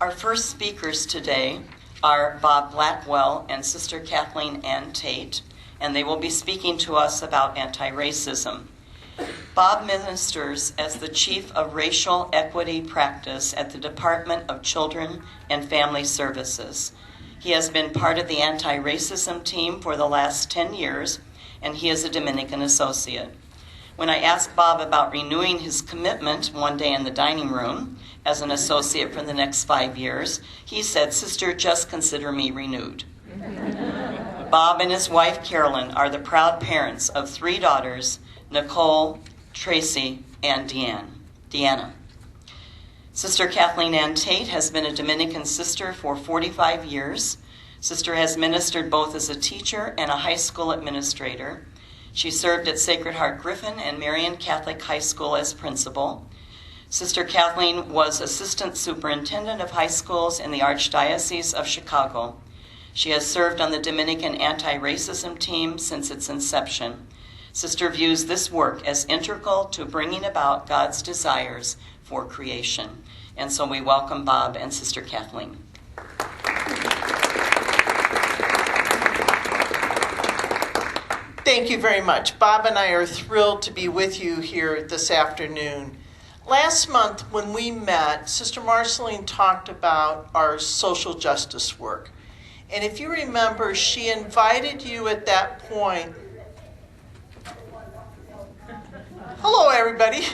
Our first speakers today are Bob Blackwell and Sister Kathleen and Tait, and they will be speaking to us about anti-racism. Bob ministers as the Chief of Racial Equity Practice at the Department of Children and Family Services. He has been part of the anti-racism team for the last 10 years, and he is a Dominican Associate. When I asked Bob about renewing his commitment one day in the dining room as an associate for the next 5 years, he said, "Sister, just consider me renewed." Bob and his wife, Carolyn, are the proud parents of 3 daughters, Nicole, Tracy, and Deanna. Sister Kathleen Ann Tait has been a Dominican sister for 45 years. Sister has ministered both as a teacher and a high school administrator. She served at Sacred Heart Griffin and Marian Catholic High School as principal. Sister Kathleen was assistant superintendent of high schools in the Archdiocese of Chicago. She has served on the Dominican anti-racism team since its inception. Sister views this work as integral to bringing about God's desires for creation. And so we welcome Bob and Sister Kathleen. Thank you very much. Bob and I are thrilled to be with you here this afternoon. Last month when we met, Sister Marceline talked about our social justice work. And if you remember, she invited you at that point. Hello, everybody.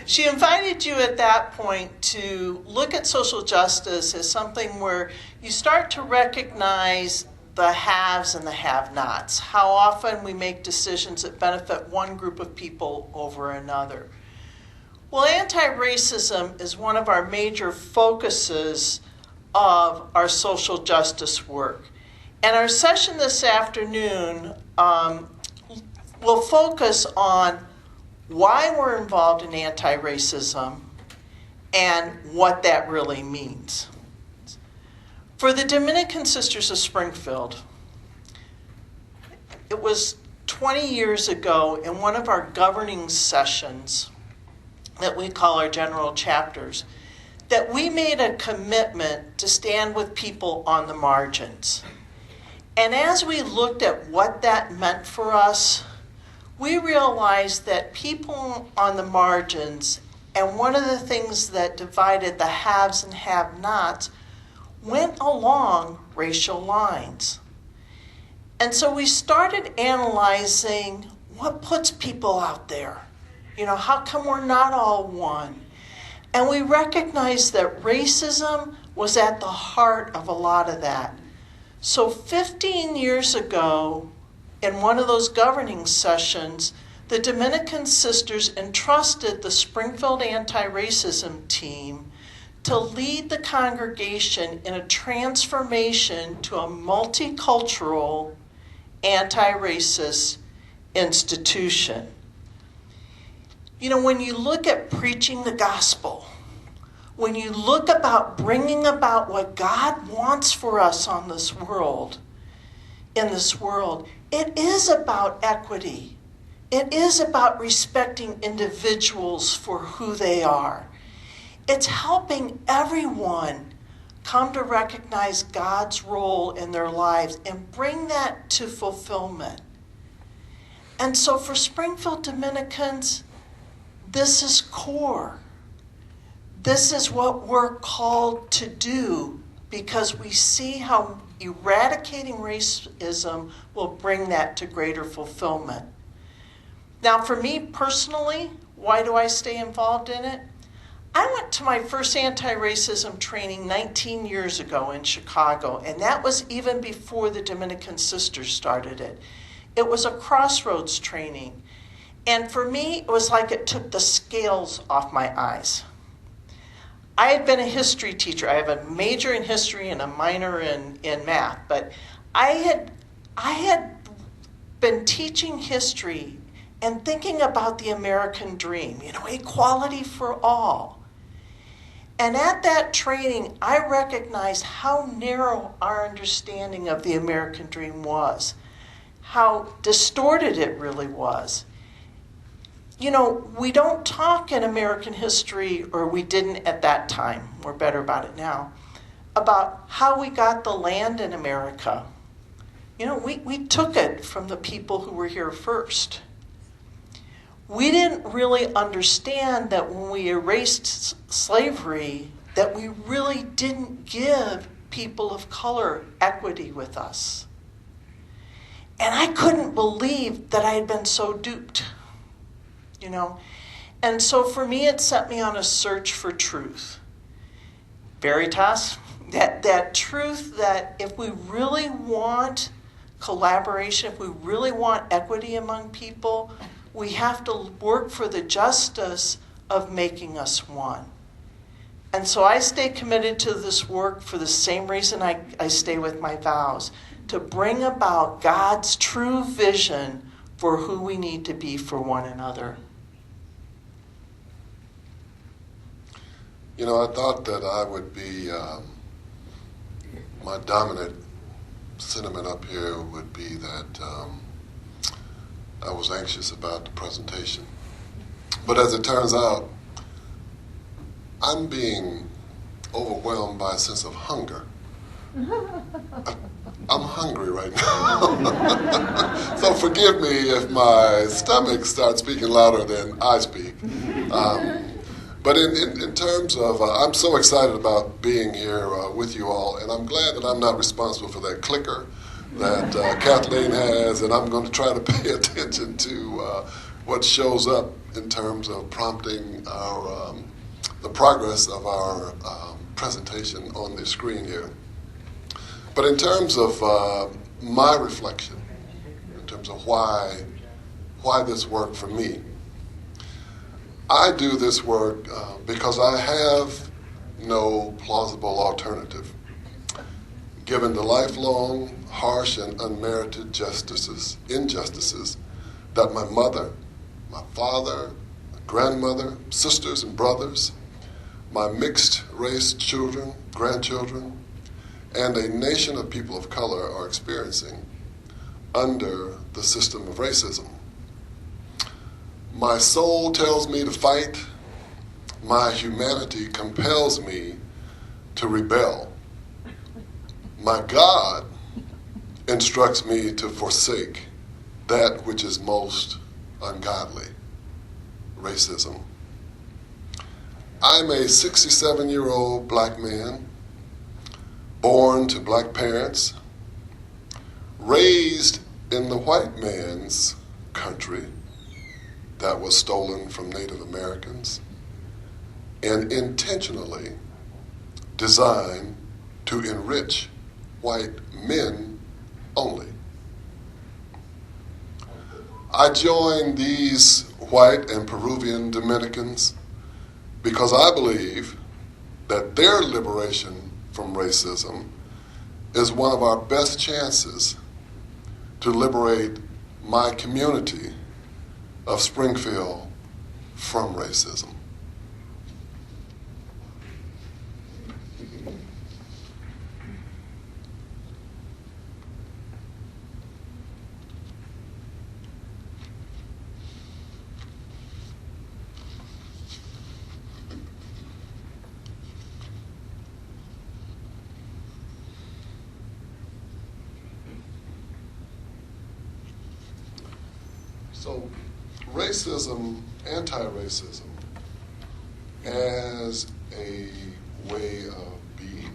She invited you at that point to look at social justice as something where you start to recognize the haves and the have-nots, how often we make decisions that benefit one group of people over another. Well, anti-racism is one of our major focuses of our social justice work. And our session this afternoon will focus on why we're involved in anti-racism and what that really means. For the Dominican Sisters of Springfield, it was 20 years ago in one of our governing sessions that we call our general chapters, that we made a commitment to stand with people on the margins. And as we looked at what that meant for us, we realized that people on the margins, and one of the things that divided the haves and have-nots, went along racial lines. And so we started analyzing what puts people out there. You know, how come we're not all one? And we recognized that racism was at the heart of a lot of that. So 15 years ago, in one of those governing sessions, the Dominican Sisters entrusted the Springfield anti-racism team to lead the congregation in a transformation to a multicultural, anti-racist institution. You know, when you look at preaching the gospel, when you look about bringing about what God wants for us on this world, in this world, it is about equity. It is about respecting individuals for who they are. It's helping everyone come to recognize God's role in their lives and bring that to fulfillment. And so for Springfield Dominicans, this is core. This is what we're called to do because we see how eradicating racism will bring that to greater fulfillment. Now, for me personally, why do I stay involved in it? I went to my first anti-racism training 19 years ago in Chicago, and that was even before the Dominican Sisters started it. It was a crossroads training, and for me, it was like it took the scales off my eyes. I had been a history teacher. I have a major in history and a minor in math, but I had been teaching history and thinking about the American dream, you know, equality for all. And at that training, I recognized how narrow our understanding of the American dream was, how distorted it really was. we don't talk in American history, or we didn't at that time, we're better about it now, about how we got the land in America. We took it from the people who were here first. We didn't really understand that when we erased slavery, that we really didn't give people of color equity with us. And I couldn't believe that I had been so duped, And so for me, it set me on a search for truth. Veritas, that truth that if we really want collaboration, if we really want equity among people, we have to work for the justice of making us one. And so I stay committed to this work for the same reason I stay with my vows, to bring about God's true vision for who we need to be for one another. I thought that I would be, my dominant sentiment up here would be that I was anxious about the presentation. But as it turns out, I'm being overwhelmed by a sense of hunger. I'm hungry right now. So forgive me if my stomach starts speaking louder than I speak. But in terms of, I'm so excited about being here with you all, and I'm glad that I'm not responsible for that clicker that Kathleen has, and I'm going to try to pay attention to what shows up in terms of prompting our the progress of our presentation on the screen here. But in terms of my reflection, in terms of why this work for me, I do this work because I have no plausible alternative. Given the lifelong, harsh, and unmerited injustices that my mother, my father, my grandmother, sisters and brothers, my mixed-race children, grandchildren, and a nation of people of color are experiencing under the system of racism. My soul tells me to fight. My humanity compels me to rebel. My God instructs me to forsake that which is most ungodly, racism. I'm a 67-year-old black man, born to black parents, raised in the white man's country that was stolen from Native Americans, and intentionally designed to enrich white men only. I joined these white and Peruvian Dominicans because I believe that their liberation from racism is one of our best chances to liberate my community of Springfield from racism. So, racism, anti-racism, as a way of being.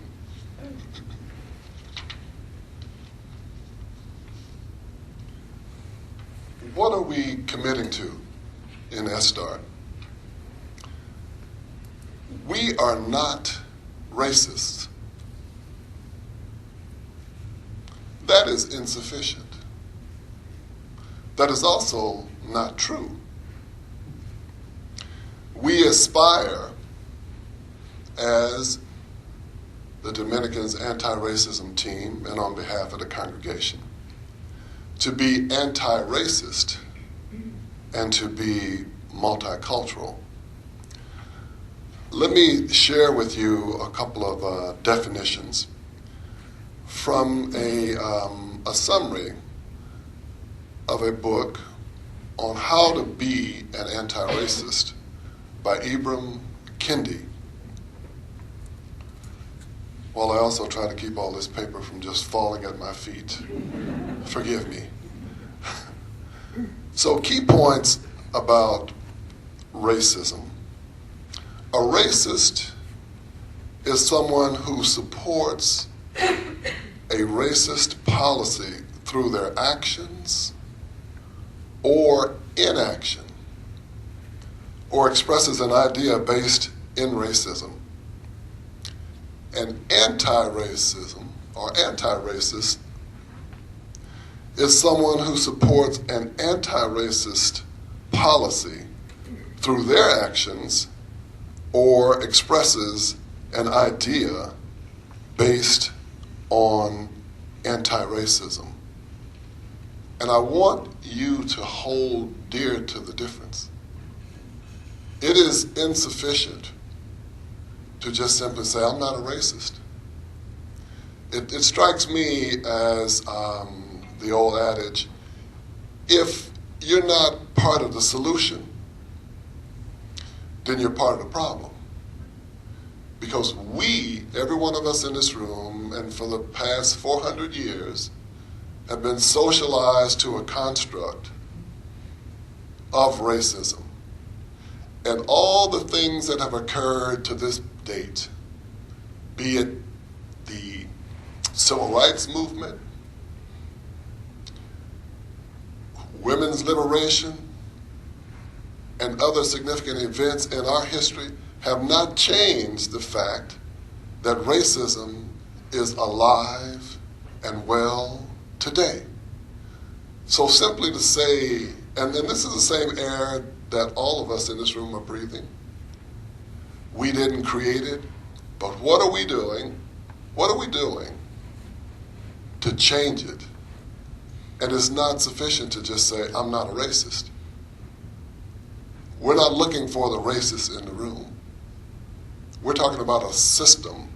What are we committing to in SSTART? We are not racist. That is insufficient. That is also not true. We aspire, as the Dominicans anti-racism team and on behalf of the congregation, to be anti-racist and to be multicultural. Let me share with you a couple of definitions from a summary of a book on How to Be an Anti-Racist by Ibram Kendi. While I also try to keep all this paper from just falling at my feet. Forgive me. So, key points about racism. A racist is someone who supports a racist policy through their actions or inaction, or expresses an idea based in racism. An anti-racism or anti-racist is someone who supports an anti-racist policy through their actions or expresses an idea based on anti-racism. And I want you to hold dear to the difference. It is insufficient to just simply say, I'm not a racist. It strikes me as the old adage, if you're not part of the solution, then you're part of the problem. Because we, every one of us in this room, and for the past 400 years, have been socialized to a construct of racism. And all the things that have occurred to this date, be it the civil rights movement, women's liberation, and other significant events in our history, have not changed the fact that racism is alive and well today. So simply to say, and this is the same air that all of us in this room are breathing. We didn't create it, but what are we doing? What are we doing to change it? And it's not sufficient to just say, I'm not a racist. We're not looking for the racist in the room. We're talking about a system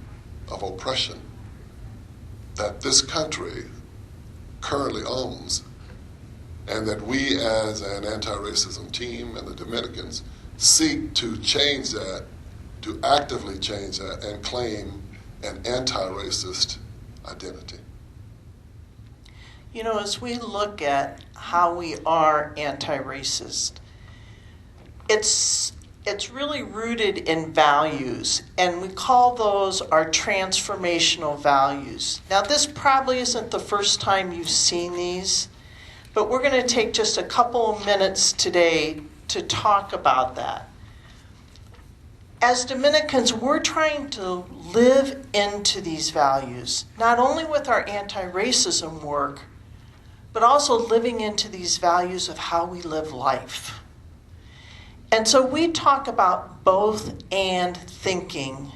of oppression that this country currently owns, and that we as an anti-racism team and the Dominicans seek to change that, to actively change that, and claim an anti-racist identity. You know, as we look at how we are anti-racist, it's really rooted in values, and we call those our transformational values. Now, this probably isn't the first time you've seen these, but we're going to take just a couple of minutes today to talk about that. As Dominicans, we're trying to live into these values, not only with our anti-racism work, but also living into these values of how we live life. And so we talk about both and thinking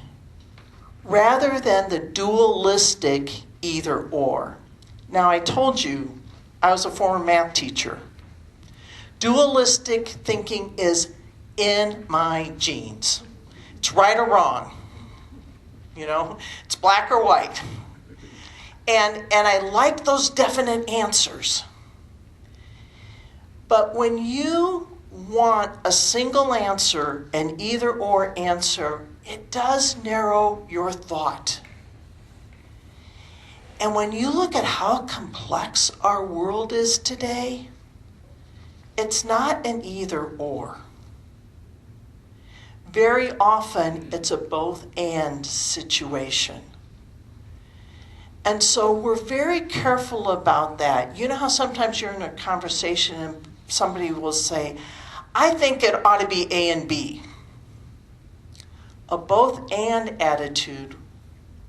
rather than the dualistic either or. Now, I told you I was a former math teacher. Dualistic thinking is in my genes. It's right or wrong. You know, it's black or white. And I like those definite answers. But when you want a single answer, an either or answer, it does narrow your thought. And when you look at how complex our world is today, it's not an either or. Very often it's a both and situation. And so we're very careful about that. You know how sometimes you're in a conversation and somebody will say, I think it ought to be A and B. A both and attitude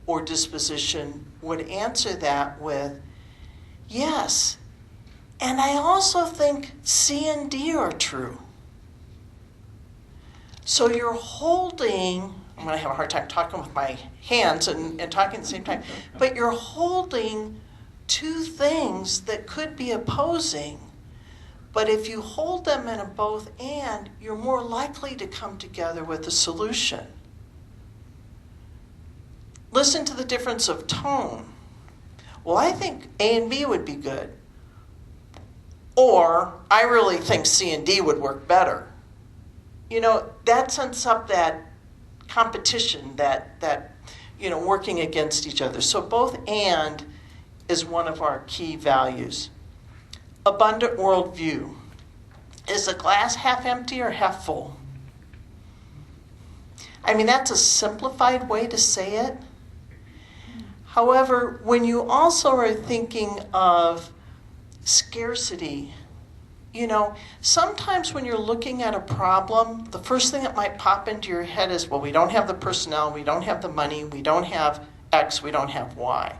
or disposition would answer that with, yes. And I also think C and D are true. So you're holding, I'm going to have a hard time talking with my hands and talking at the same time, but you're holding two things that could be opposing. But if you hold them in a both and, you're more likely to come together with a solution. Listen to the difference of tone. Well, I think A and B would be good. Or, I really think C and D would work better. That sets up that competition, that working against each other. So both and is one of our key values. Abundant worldview. Is the glass half empty or half full? That's a simplified way to say it. However, when you also are thinking of scarcity, sometimes when you're looking at a problem, the first thing that might pop into your head is, well, we don't have the personnel, we don't have the money, we don't have X, we don't have Y.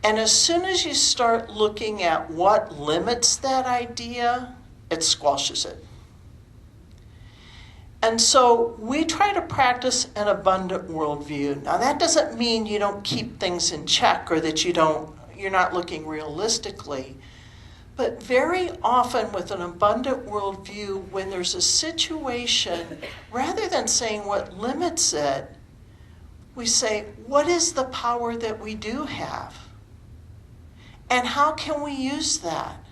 And as soon as you start looking at what limits that idea, it squashes it. And so we try to practice an abundant worldview. Now that doesn't mean you don't keep things in check or that you're not looking realistically. But very often with an abundant worldview, when there's a situation, rather than saying what limits it, we say, what is the power that we do have? And how can we use that?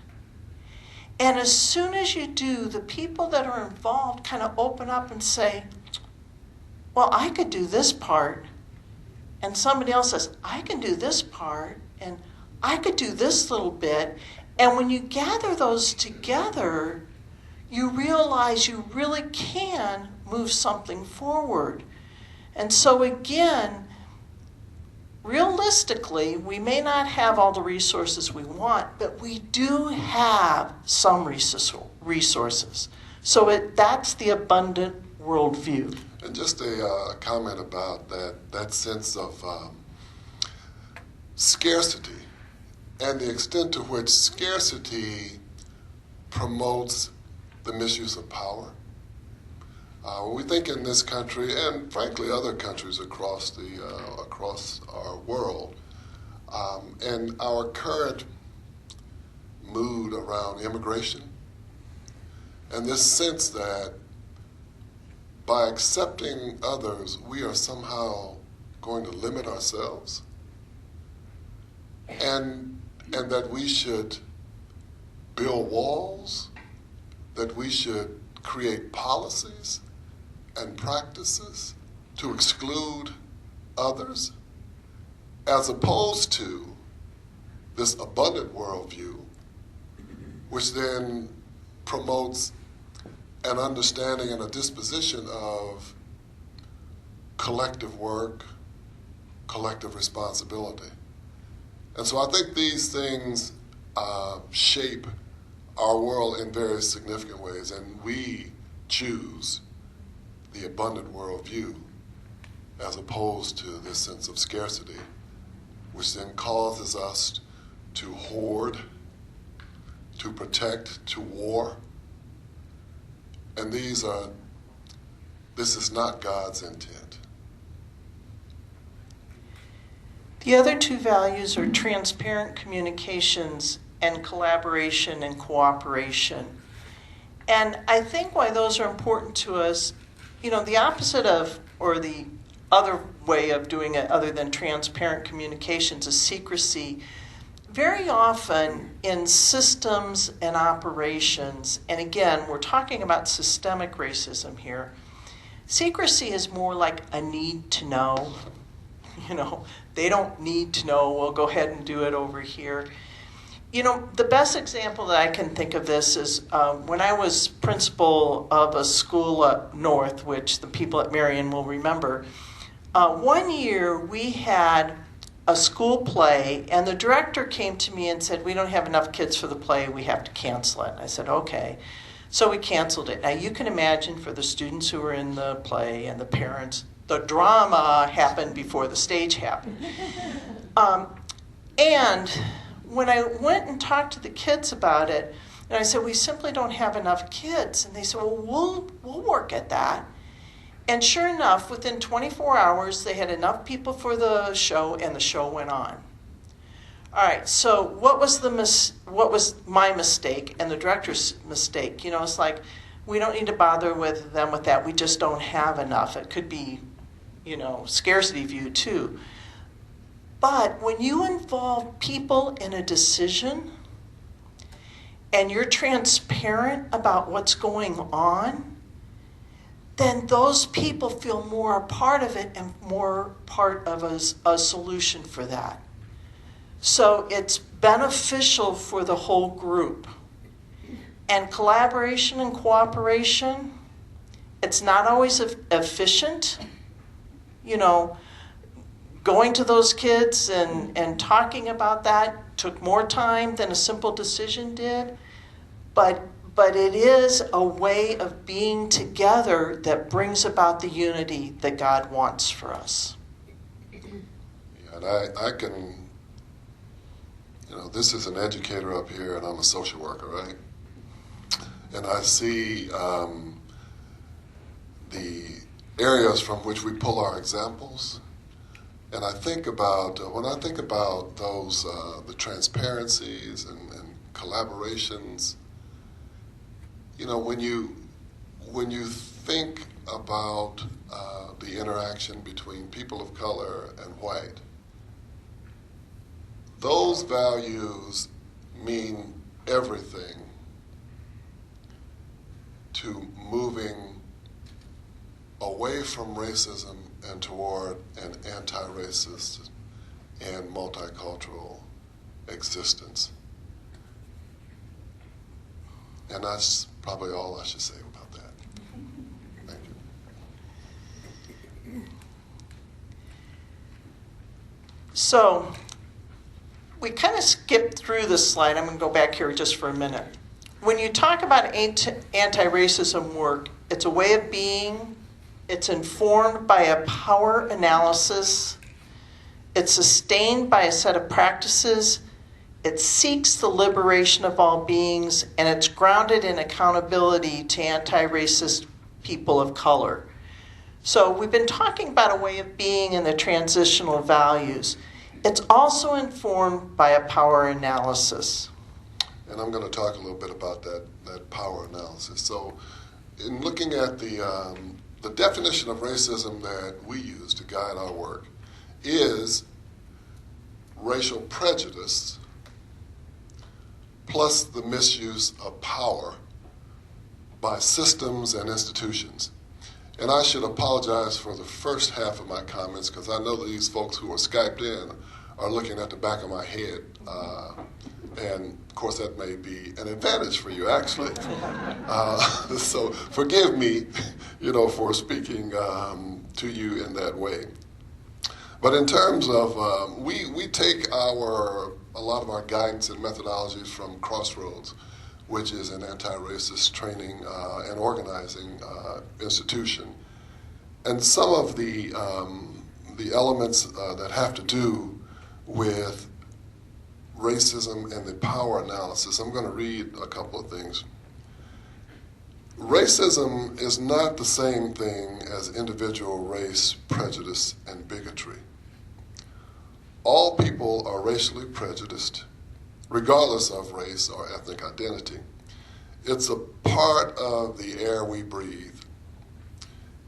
And as soon as you do, the people that are involved kind of open up and say, well, I could do this part. And somebody else says, I can do this part. And I could do this little bit. And when you gather those together, you realize you really can move something forward. And so again, realistically, we may not have all the resources we want, but we do have some resources. So that's the abundant worldview. And just a comment about that sense of scarcity and the extent to which scarcity promotes the misuse of power. We think in this country, and frankly other countries across our world, and our current mood around immigration, and this sense that by accepting others, we are somehow going to limit ourselves, and that we should build walls, that we should create policies and practices to exclude others, as opposed to this abundant worldview, which then promotes an understanding and a disposition of collective work, collective responsibility. And so I think these things shape our world in very significant ways, and we choose the abundant worldview as opposed to this sense of scarcity, which then causes us to hoard, to protect, to war. And this is not God's intent. The other two values are transparent communications and collaboration and cooperation. And I think why those are important to us, the opposite of, or the other way of doing it other than transparent communications is secrecy. Very often in systems and operations, and again, we're talking about systemic racism here, secrecy is more like a need to know. They don't need to know, we'll go ahead and do it over here. The best example that I can think of this is when I was principal of a school up north, which the people at Marion will remember. One year we had a school play, and the director came to me and said, we don't have enough kids for the play, we have to cancel it. I said, okay. So we canceled it. Now you can imagine for the students who were in the play and the parents, the drama happened before the stage happened. And when I went and talked to the kids about it, and I said, we simply don't have enough kids. And they said, well, we'll work at that. And sure enough, within 24 hours, they had enough people for the show, and the show went on. All right, so what was my mistake and the director's mistake? It's like, we don't need to bother with them with that. We just don't have enough. It could be, scarcity view too. But when you involve people in a decision, and you're transparent about what's going on, then those people feel more a part of it and more part of a solution for that. So it's beneficial for the whole group. And collaboration and cooperation, it's not always efficient. You know, going to those kids and talking about that took more time than a simple decision did. But it is a way of being together that brings about the unity that God wants for us. Yeah, and I can, this is an educator up here, and I'm a social worker, right? And I see the areas from which we pull our examples. And I think about, when I think about those, the transparencies and collaborations, when you think about the interaction between people of color and white, those values mean everything to moving away from racism and toward an anti-racist and multicultural existence. And that's probably all I should say about that. Thank you. So we kind of skipped through this slide. I'm going to go back here just for a minute. When you talk about anti-racism work, it's a way of being. It's informed by a power analysis. It's sustained by a set of practices. It seeks the liberation of all beings, and it's grounded in accountability to anti-racist people of color. So we've been talking about a way of being and the transitional values. It's also informed by a power analysis. And I'm going to talk a little bit about that power analysis. So in looking at the definition of racism that we use to guide our work is racial prejudice plus the misuse of power by systems and institutions. And I should apologize for the first half of my comments because I know that these folks who are Skyped in are looking at the back of my head. And of course that may be an advantage for you actually. So forgive me, for speaking to you in that way. But in terms of, we take a lot of our guidance and methodologies from Crossroads, which is an anti-racist training and organizing institution. And some of the elements that have to do with racism and the power analysis, I'm going to read a couple of things. Racism is not the same thing as individual race, prejudice, and bigotry. All people are racially prejudiced, regardless of race or ethnic identity. It's a part of the air we breathe.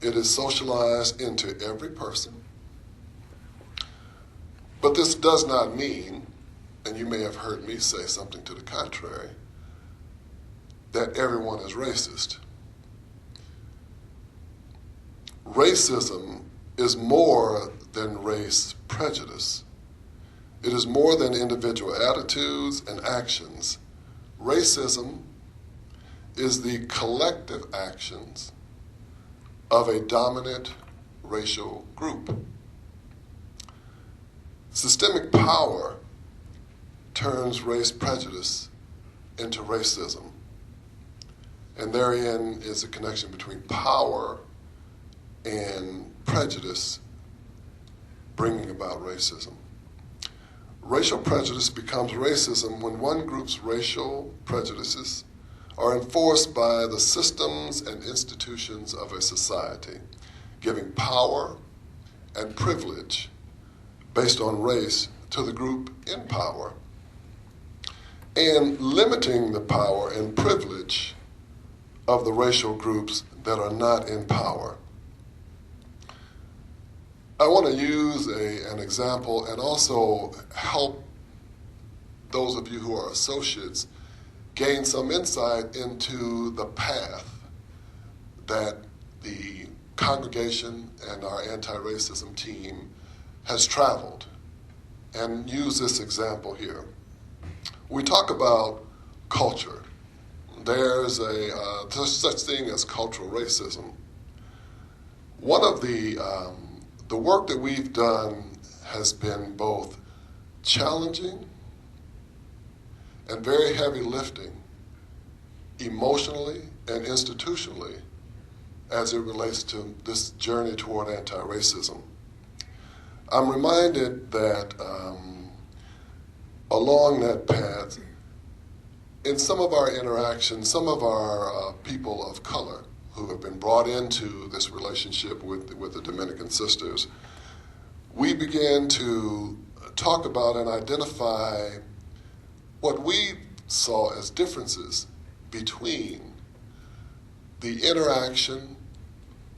It is socialized into every person. But this does not mean, and you may have heard me say something to the contrary, that everyone is racist. Racism is more than race prejudice. It is more than individual attitudes and actions. Racism is the collective actions of a dominant racial group. Systemic power turns race prejudice into racism. And therein is a connection between power and prejudice bringing about racism. Racial prejudice becomes racism when one group's racial prejudices are enforced by the systems and institutions of a society, giving power and privilege based on race to the group in power, and limiting the power and privilege of the racial groups that are not in power. I want to use an example and also help those of you who are associates gain some insight into the path that the congregation and our anti-racism team has traveled, and use this example here. We talk about culture. There's such thing as cultural racism. One of the work that we've done has been both challenging and very heavy lifting, emotionally and institutionally, as it relates to this journey toward anti-racism. I'm reminded that along that path, in some of our interactions, some of our people of color who have been brought into this relationship with the Dominican Sisters, we began to talk about and identify what we saw as differences between the interaction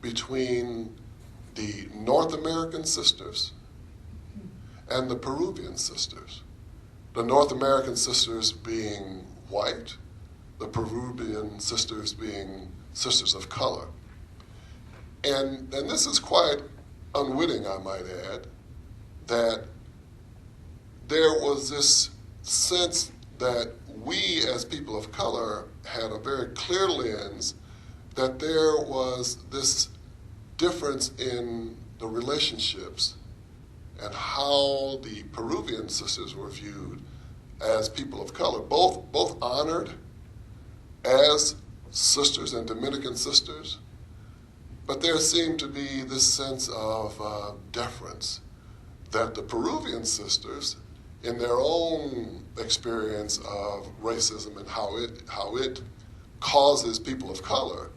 between the North American sisters and the Peruvian sisters. The North American sisters being white, the Peruvian sisters being sisters of color. And this is quite unwitting, I might add, that there was this sense that we as people of color had a very clear lens that there was this difference in the relationships and how the Peruvian sisters were viewed as people of color, both honored as sisters and Dominican sisters, but there seemed to be this sense of deference that the Peruvian sisters, in their own experience of racism and how it causes people of color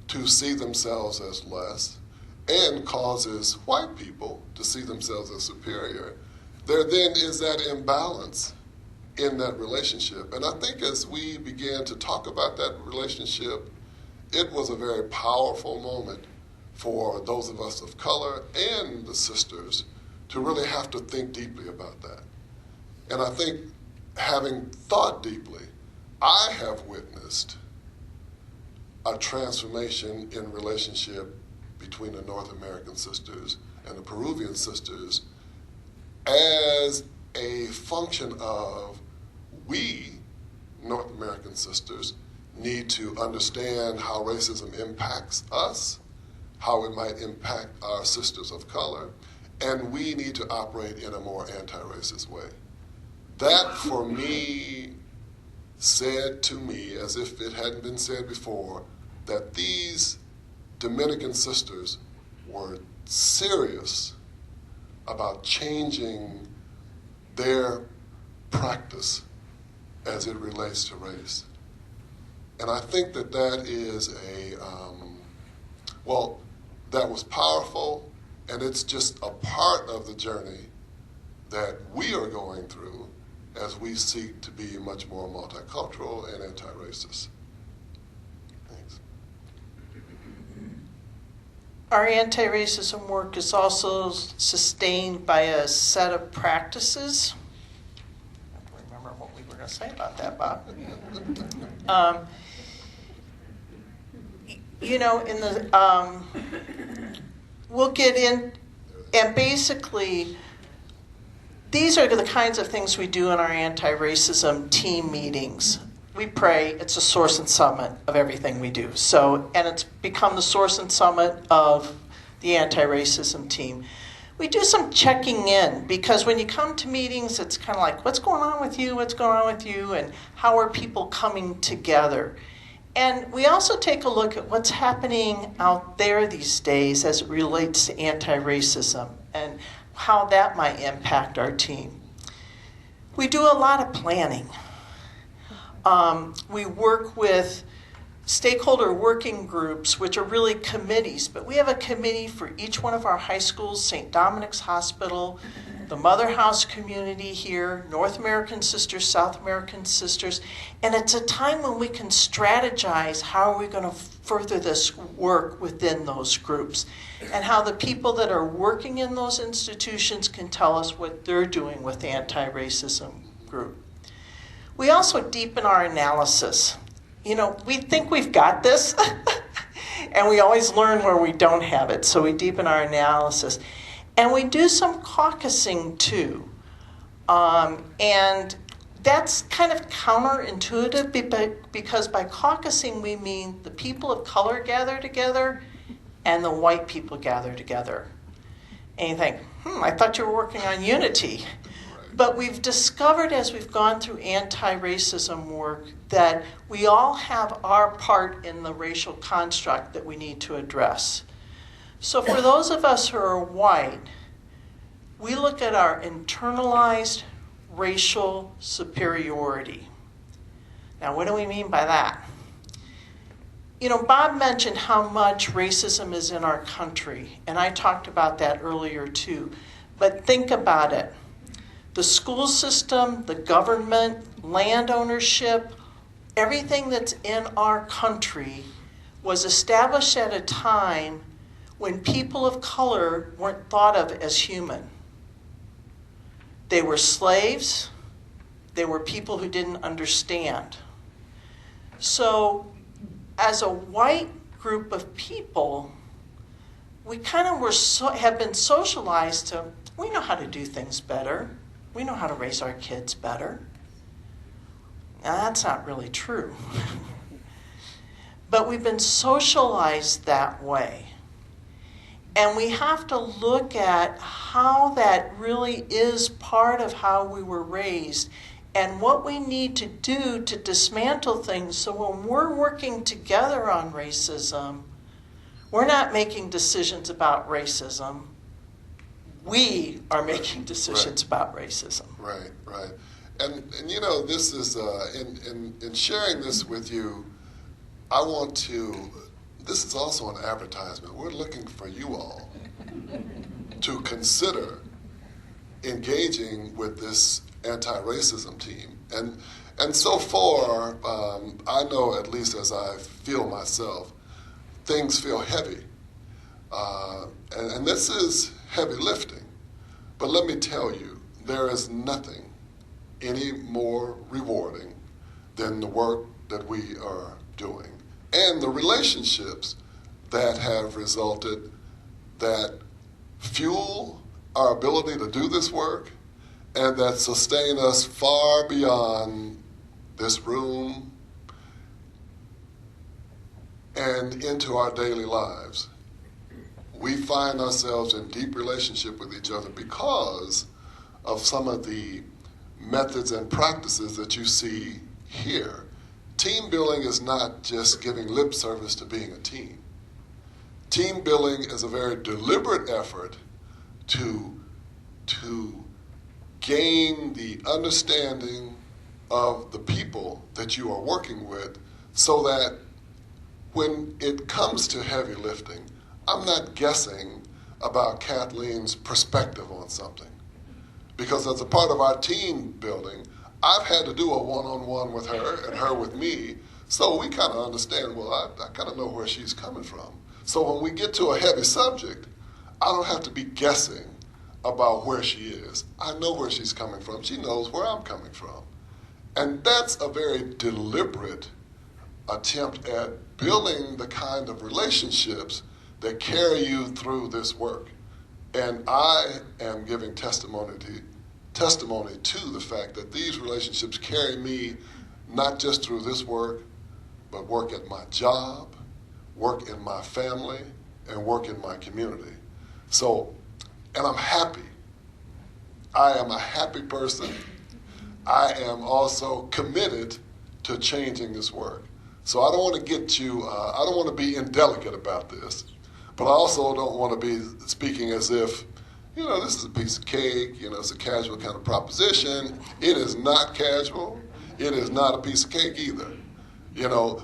to see themselves as less and causes white people to see themselves as superior, there then is that imbalance in that relationship. And I think as we began to talk about that relationship, it was a very powerful moment for those of us of color and the sisters to really have to think deeply about that. And I think having thought deeply, I have witnessed a transformation in relationship between the North American sisters and the Peruvian sisters as a function of we, North American sisters, need to understand how racism impacts us, how it might impact our sisters of color, and we need to operate in a more anti-racist way. That, for me, said to me, as if it hadn't been said before, that these Dominican sisters were serious about changing their practice as it relates to race. And I think that that is that was powerful, and it's just a part of the journey that we are going through as we seek to be much more multicultural and anti-racist. Thanks. Our anti-racism work is also sustained by a set of practices. I have to remember what we were going to say about that, Bob. We'll get in, and basically, these are the kinds of things we do in our anti-racism team meetings. We pray. It's a source and summit of everything we do. And it's become the source and summit of the anti-racism team. We do some checking in, because when you come to meetings, it's kind of like, what's going on with you? What's going on with you? And how are people coming together? And we also take a look at what's happening out there these days as it relates to anti-racism and how that might impact our team. We do a lot of planning. We work with stakeholder working groups, which are really committees, but we have a committee for each one of our high schools: St. Dominic's Hospital, the Mother House community here, North American Sisters, South American Sisters, and it's a time when we can strategize how are we going to further this work within those groups, and how the people that are working in those institutions can tell us what they're doing with the anti-racism group. We also deepen our analysis. We think we've got this, and we always learn where we don't have it, so we deepen our analysis. And we do some caucusing too. And that's kind of counterintuitive because by caucusing we mean the people of color gather together and the white people gather together. And you think, I thought you were working on unity. But we've discovered as we've gone through anti-racism work that we all have our part in the racial construct that we need to address. So for those of us who are white, we look at our internalized racial superiority. Now, what do we mean by that? Bob mentioned how much racism is in our country, and I talked about that earlier too. But think about it. The school system, the government, land ownership, everything that's in our country was established at a time when people of color weren't thought of as human. They were slaves. They were people who didn't understand. So as a white group of people, we kind of have been socialized to, we know how to do things better. We know how to raise our kids better. Now, that's not really true. But we've been socialized that way. And we have to look at how that really is part of how we were raised and what we need to do to dismantle things so when we're working together on racism, we're not making decisions about racism. We are making decisions about racism. Right. And this is, in sharing this with you, this is also an advertisement. We're looking for you all to consider engaging with this anti-racism team. And so far, I know, at least as I feel myself, things feel heavy. And this is heavy lifting. But let me tell you, there is nothing any more rewarding than the work that we are doing and the relationships that have resulted that fuel our ability to do this work and that sustain us far beyond this room and into our daily lives. We find ourselves in deep relationship with each other because of some of the methods and practices that you see here. Team building is not just giving lip service to being a team. Team building is a very deliberate effort to gain the understanding of the people that you are working with so that when it comes to heavy lifting, I'm not guessing about Kathleen's perspective on something. Because as a part of our team building, I've had to do a one-on-one with her and her with me, so we kind of understand, well, I kind of know where she's coming from. So when we get to a heavy subject, I don't have to be guessing about where she is. I know where she's coming from. She knows where I'm coming from. And that's a very deliberate attempt at building the kind of relationships that carry you through this work. And I am giving testimony to the fact that these relationships carry me not just through this work, but work at my job, work in my family, and work in my community. So, and I'm happy. I am a happy person. I am also committed to changing this work. So I don't want to get you, I don't want to be indelicate about this, but I also don't want to be speaking as if, this is a piece of cake, it's a casual kind of proposition. It is not casual. It is not a piece of cake either,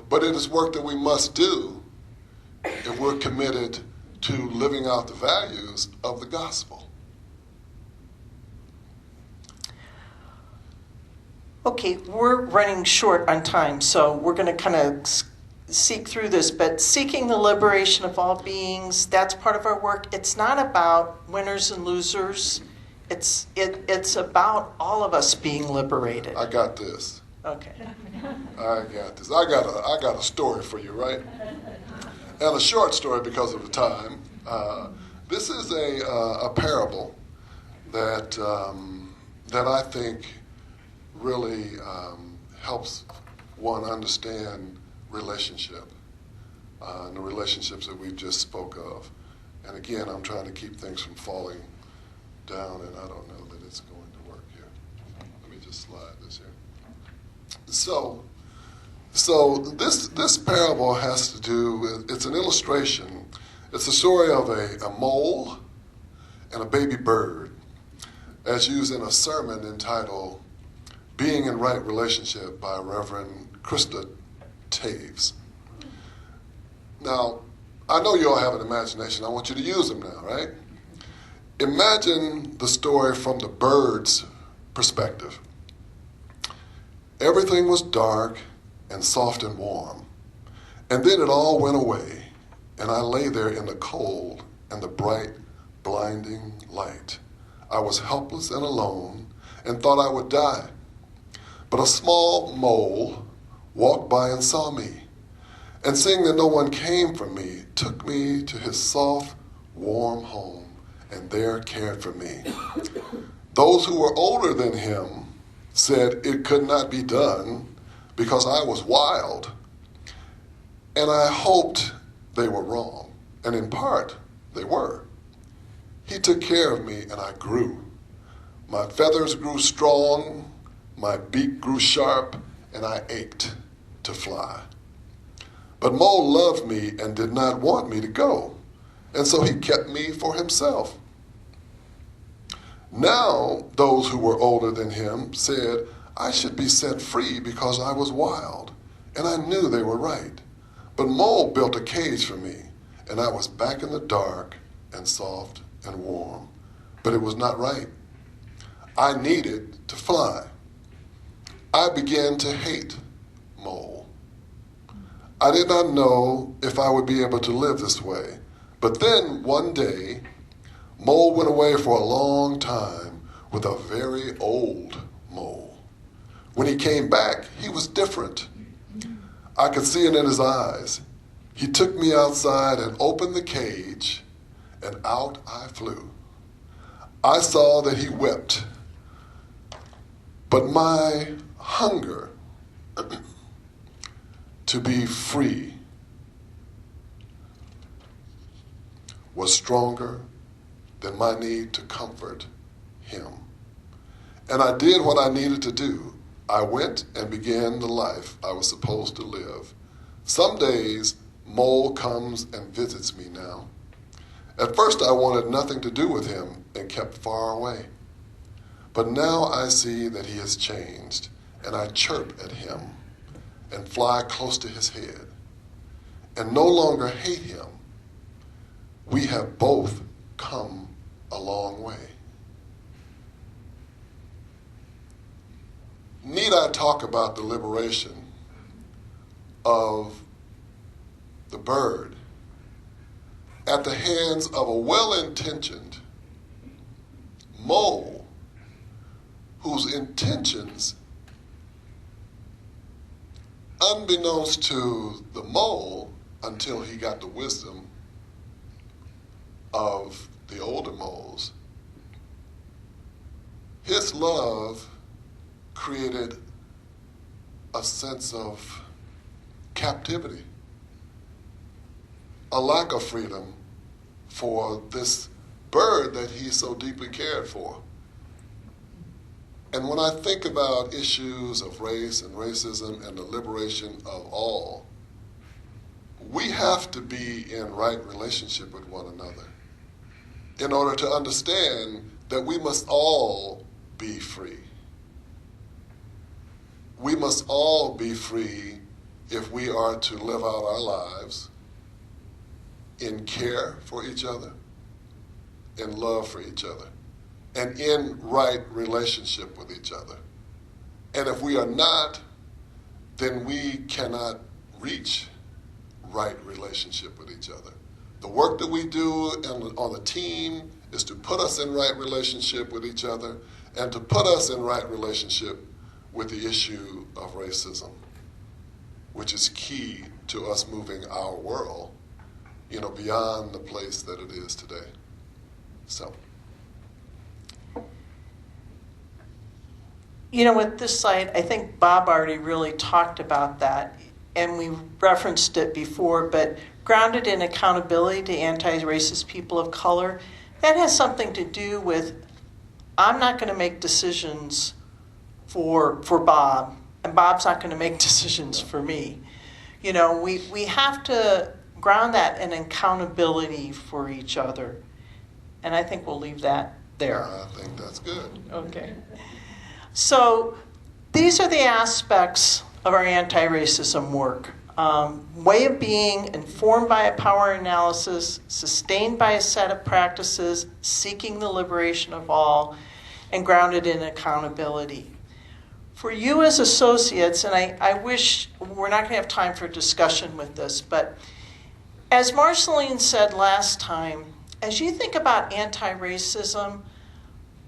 but it is work that we must do if we're committed to living out the values of the gospel. Okay, we're running short on time, so we're going to kind of seek through this, but seeking the liberation of all beings, that's part of our work. It's not about winners and losers. It's about all of us being liberated. I got this. Okay. I got this. I got a story for you, right? And a short story because of the time. This is a parable that I think really helps one understand relationship and the relationships that we've just spoke of. And again, I'm trying to keep things from falling down, and I don't know that it's going to work here. Let me just slide this here. So this parable has to do with, it's an illustration. It's the story of a mole and a baby bird, as used in a sermon entitled Being in Right Relationship by Reverend Krista Taves. Now, I know you all have an imagination. I want you to use them now, right? Imagine the story from the bird's perspective. Everything was dark and soft and warm. And then it all went away, and I lay there in the cold and the bright, blinding light. I was helpless and alone and thought I would die. But a small mole walked by and saw me, and seeing that no one came for me, took me to his soft, warm home, and there cared for me. Those who were older than him said it could not be done because I was wild, and I hoped they were wrong, and in part they were. He took care of me, and I grew. My feathers grew strong, my beak grew sharp, and I ached to fly. But Mole loved me and did not want me to go, and so he kept me for himself. Now, those who were older than him said I should be set free because I was wild, and I knew they were right. But Mole built a cage for me, and I was back in the dark and soft and warm. But it was not right. I needed to fly. I began to hate Mole. I did not know if I would be able to live this way. But then one day, Mole went away for a long time with a very old mole. When he came back, he was different. I could see it in his eyes. He took me outside and opened the cage, and out I flew. I saw that he wept, but my hunger to be free was stronger than my need to comfort him. And I did what I needed to do. I went and began the life I was supposed to live. Some days, Mole comes and visits me now. At first, I wanted nothing to do with him and kept far away. But now I see that he has changed, and I chirp at him and fly close to his head and no longer hate him. We have both come a long way. Need I talk about the liberation of the bird at the hands of a well-intentioned mole whose intentions, unbeknownst to the mole until he got the wisdom of the older moles, his love created a sense of captivity, a lack of freedom for this bird that he so deeply cared for. And when I think about issues of race and racism and the liberation of all, we have to be in right relationship with one another in order to understand that we must all be free. We must all be free if we are to live out our lives in care for each other, in love for each other, and in right relationship with each other. And if we are not, then we cannot reach right relationship with each other. The work that we do on the team is to put us in right relationship with each other and to put us in right relationship with the issue of racism, which is key to us moving our world, beyond the place that it is today. So. With this site, I think Bob already really talked about that, and we referenced it before, but grounded in accountability to anti-racist people of color, that has something to do with, I'm not going to make decisions for Bob, and Bob's not going to make decisions for me. We have to ground that in accountability for each other, and I think we'll leave that there. I think that's good. Okay. So these are the aspects of our anti-racism work. Way of being, informed by a power analysis, sustained by a set of practices, seeking the liberation of all, and grounded in accountability. For you as associates, and I wish, we're not going to have time for discussion with this, but as Marceline said last time, as you think about anti-racism,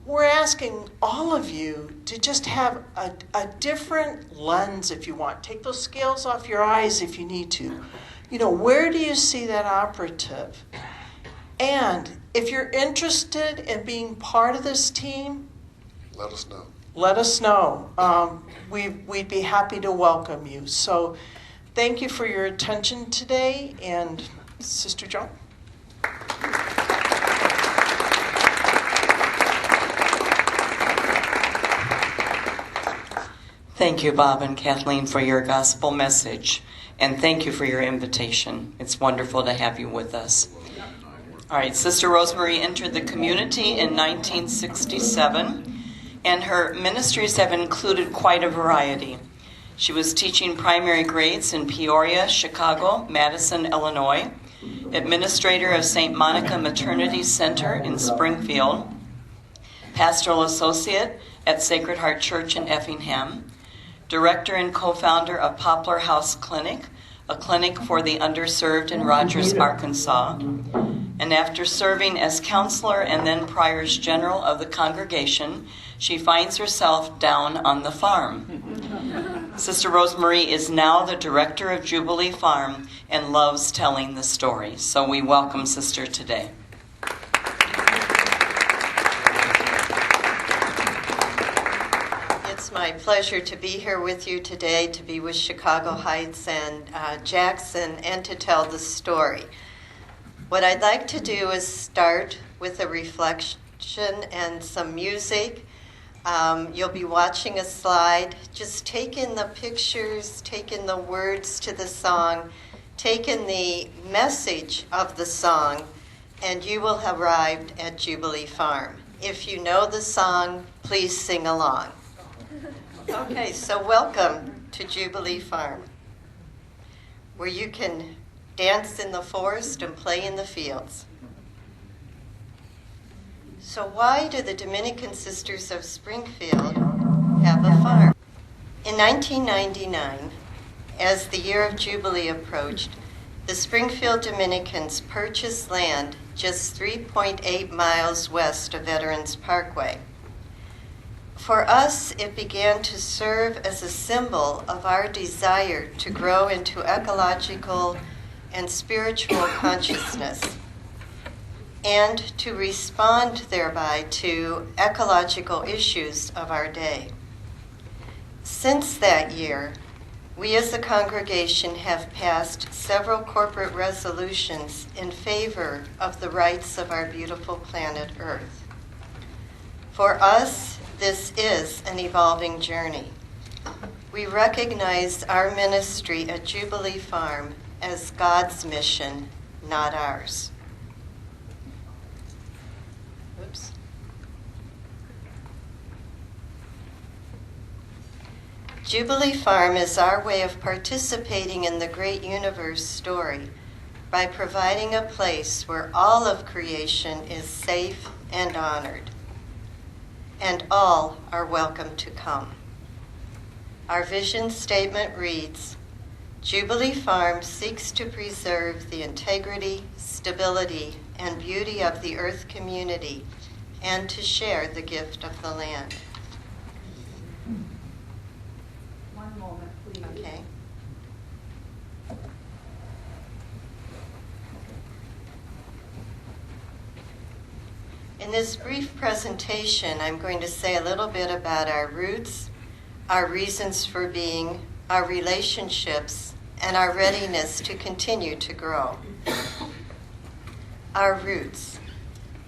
we're asking all of you to just have a different lens if you want. Take those scales off your eyes if you need to. Where do you see that operative? And if you're interested in being part of this team, let us know. Let us know. We'd be happy to welcome you. So thank you for your attention today. And Sister Joan. Thank you, Bob and Kathleen, for your gospel message, and thank you for your invitation. It's wonderful to have you with us. All right, Sister Rosemary entered the community in 1967, and her ministries have included quite a variety. She was teaching primary grades in Peoria, Chicago, Madison, Illinois, administrator of St. Monica Maternity Center in Springfield, pastoral associate at Sacred Heart Church in Effingham, director and co-founder of Poplar House Clinic, a clinic for the underserved in Rogers, Arkansas. And after serving as counselor and then priors general of the congregation, she finds herself down on the farm. Sister Rosemary is now the director of Jubilee Farm and loves telling the story. So we welcome Sister today. It's my pleasure to be here with you today, to be with Chicago Heights and Jackson, and to tell the story. What I'd like to do is start with a reflection and some music. You'll be watching a slide. Just take in the pictures, take in the words to the song, take in the message of the song, and you will have arrived at Jubilee Farm. If you know the song, please sing along. Okay, so welcome to Jubilee Farm, where you can dance in the forest and play in the fields. So why do the Dominican Sisters of Springfield have a farm? In 1999, as the year of Jubilee approached, the Springfield Dominicans purchased land just 3.8 miles west of Veterans Parkway. For us, it began to serve as a symbol of our desire to grow into ecological and spiritual consciousness, and to respond thereby to ecological issues of our day. Since that year, we as a congregation have passed several corporate resolutions in favor of the rights of our beautiful planet Earth. For us, this is an evolving journey. We recognize our ministry at Jubilee Farm as God's mission, not ours. Oops. Jubilee Farm is our way of participating in the great universe story by providing a place where all of creation is safe and honored, and all are welcome to come. Our vision statement reads, Jubilee Farm seeks to preserve the integrity, stability, and beauty of the earth community and to share the gift of the land. Okay. In this brief presentation, I'm going to say a little bit about our roots, our reasons for being, our relationships, and our readiness to continue to grow. Our roots.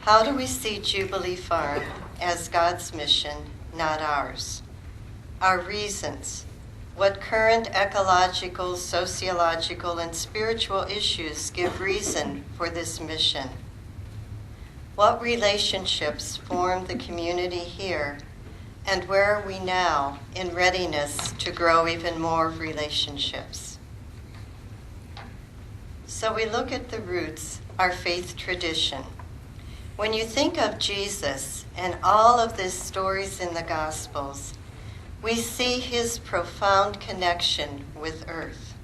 How do we see Jubilee Farm as God's mission, not ours? Our reasons. What current ecological, sociological, and spiritual issues give reason for this mission? What relationships form the community here, and where are we now in readiness to grow even more relationships? So we look at the roots, our faith tradition. When you think of Jesus and all of the stories in the Gospels, we see his profound connection with earth.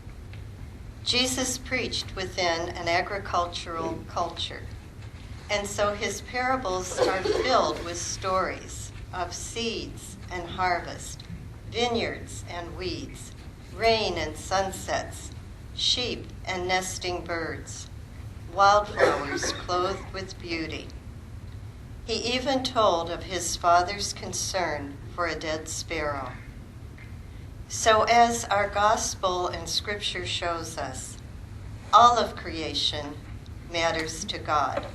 Jesus preached within an agricultural culture. And so his parables are filled with stories of seeds and harvest, vineyards and weeds, rain and sunsets, sheep and nesting birds, wildflowers clothed with beauty. He even told of his Father's concern for a dead sparrow. So as our gospel and scripture shows us, all of creation matters to God.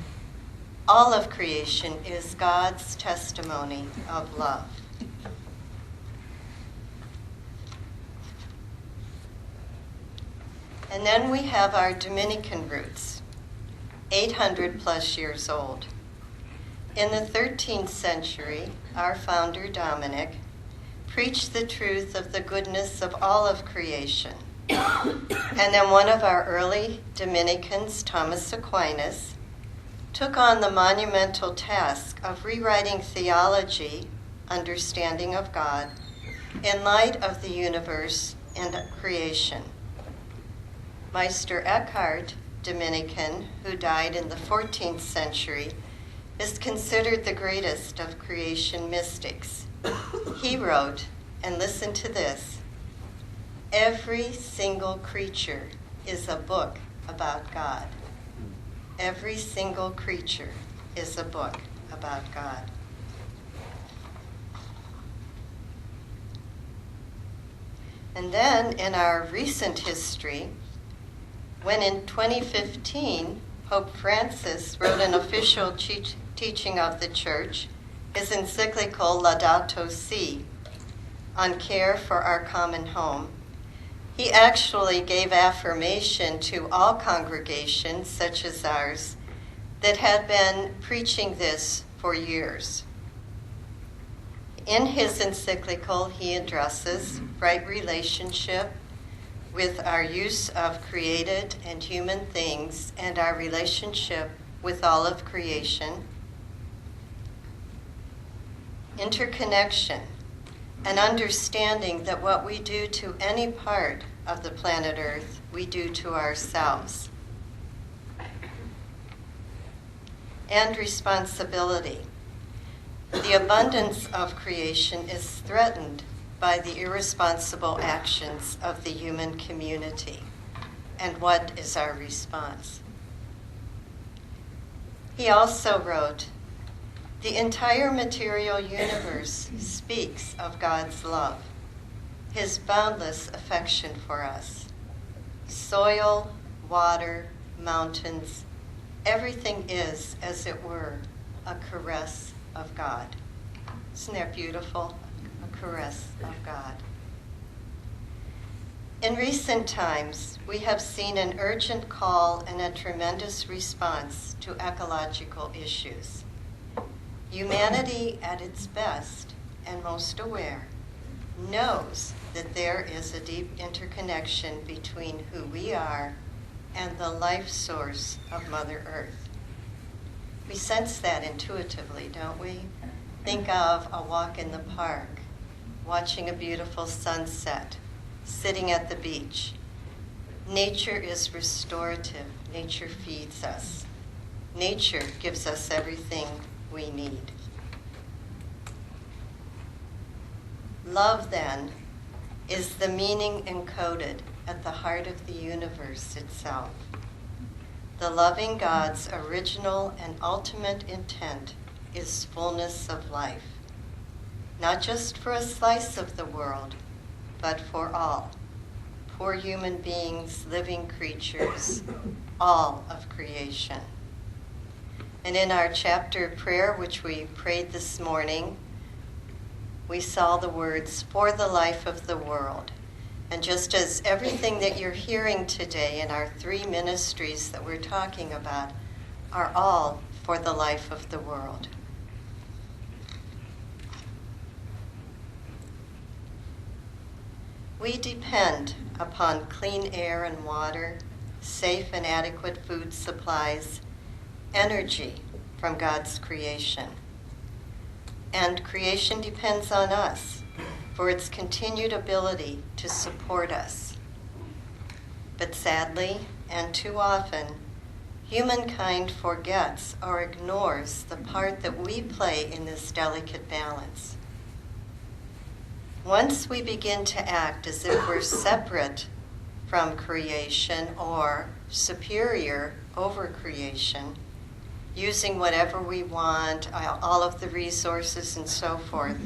All of creation is God's testimony of love. And then we have our Dominican roots, 800 plus years old. In the 13th century, our founder, Dominic, preached the truth of the goodness of all of creation. And then one of our early Dominicans, Thomas Aquinas, took on the monumental task of rewriting theology, understanding of God, in light of the universe and creation. Meister Eckhart, Dominican, who died in the 14th century, is considered the greatest of creation mystics. He wrote, and listen to this, "Every single creature is a book about God." Every single creature is a book about God. And then in our recent history, when in 2015, Pope Francis wrote an official teaching of the Church, his encyclical Laudato Si, on care for our common home, he actually gave affirmation to all congregations, such as ours, that had been preaching this for years. In his encyclical, he addresses right relationship with our use of created and human things and our relationship with all of creation, interconnection, an understanding that what we do to any part of the planet Earth, we do to ourselves. And responsibility. The abundance of creation is threatened by the irresponsible actions of the human community. And what is our response? He also wrote, "The entire material universe speaks of God's love, his boundless affection for us. Soil, water, mountains, everything is, as it were, a caress of God." Isn't that beautiful? A caress of God. In recent times, we have seen an urgent call and a tremendous response to ecological issues. Humanity at its best and most aware knows that there is a deep interconnection between who we are and the life source of Mother Earth. We sense that intuitively, don't we? Think of a walk in the park, watching a beautiful sunset, sitting at the beach. Nature is restorative. Nature feeds us. Nature gives us everything we need. Love, then, is the meaning encoded at the heart of the universe itself. The loving God's original and ultimate intent is fullness of life, not just for a slice of the world, but for all, poor human beings, living creatures, all of creation. And in our chapter prayer, which we prayed this morning, we saw the words, for the life of the world. And just as everything that you're hearing today in our three ministries that we're talking about are all for the life of the world. We depend upon clean air and water, safe and adequate food supplies, energy from God's creation. And creation depends on us for its continued ability to support us. But sadly, and too often, humankind forgets or ignores the part that we play in this delicate balance. Once we begin to act as if we're separate from creation or superior over creation, using whatever we want, all of the resources and so forth,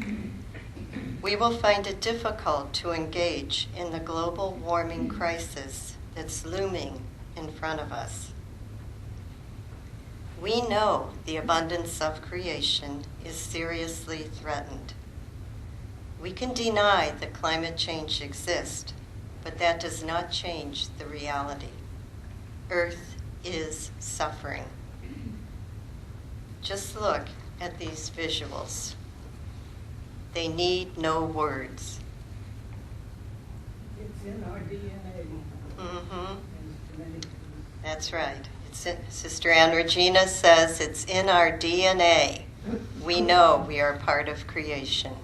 we will find it difficult to engage in the global warming crisis that's looming in front of us. We know the abundance of creation is seriously threatened. We can deny that climate change exists, but that does not change the reality. Earth is suffering. Just look at these visuals. They need no words. It's in our DNA. Mm-hmm. That's right. Sister Ann Regina says it's in our DNA. We know we are part of creation.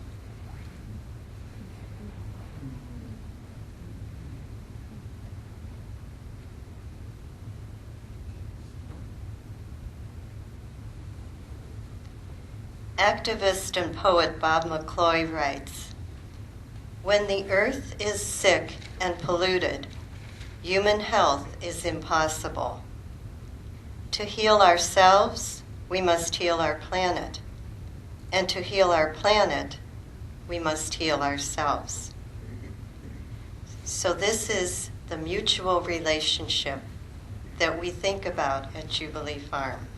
Activist and poet Bob McCloy writes, "When the earth is sick and polluted, human health is impossible. To heal ourselves, we must heal our planet. And to heal our planet, we must heal ourselves." So this is the mutual relationship that we think about at Jubilee Farm.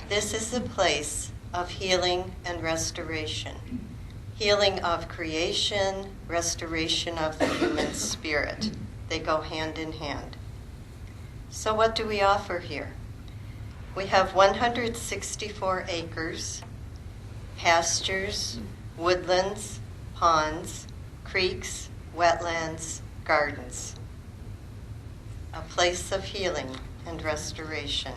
This is a place of healing and restoration. Healing of creation, restoration of the human spirit. They go hand in hand. So what do we offer here? We have 164 acres, pastures, woodlands, ponds, creeks, wetlands, gardens. A place of healing and restoration.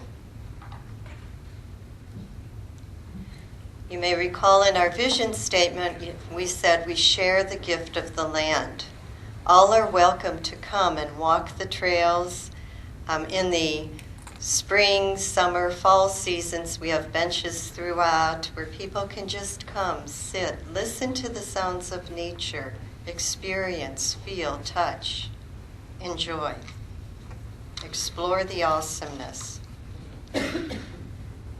You may recall in our vision statement, we said we share the gift of the land. All are welcome to come and walk the trails. In the spring, summer, fall seasons, we have benches throughout where people can just come, sit, listen to the sounds of nature, experience, feel, touch, enjoy. Explore the awesomeness.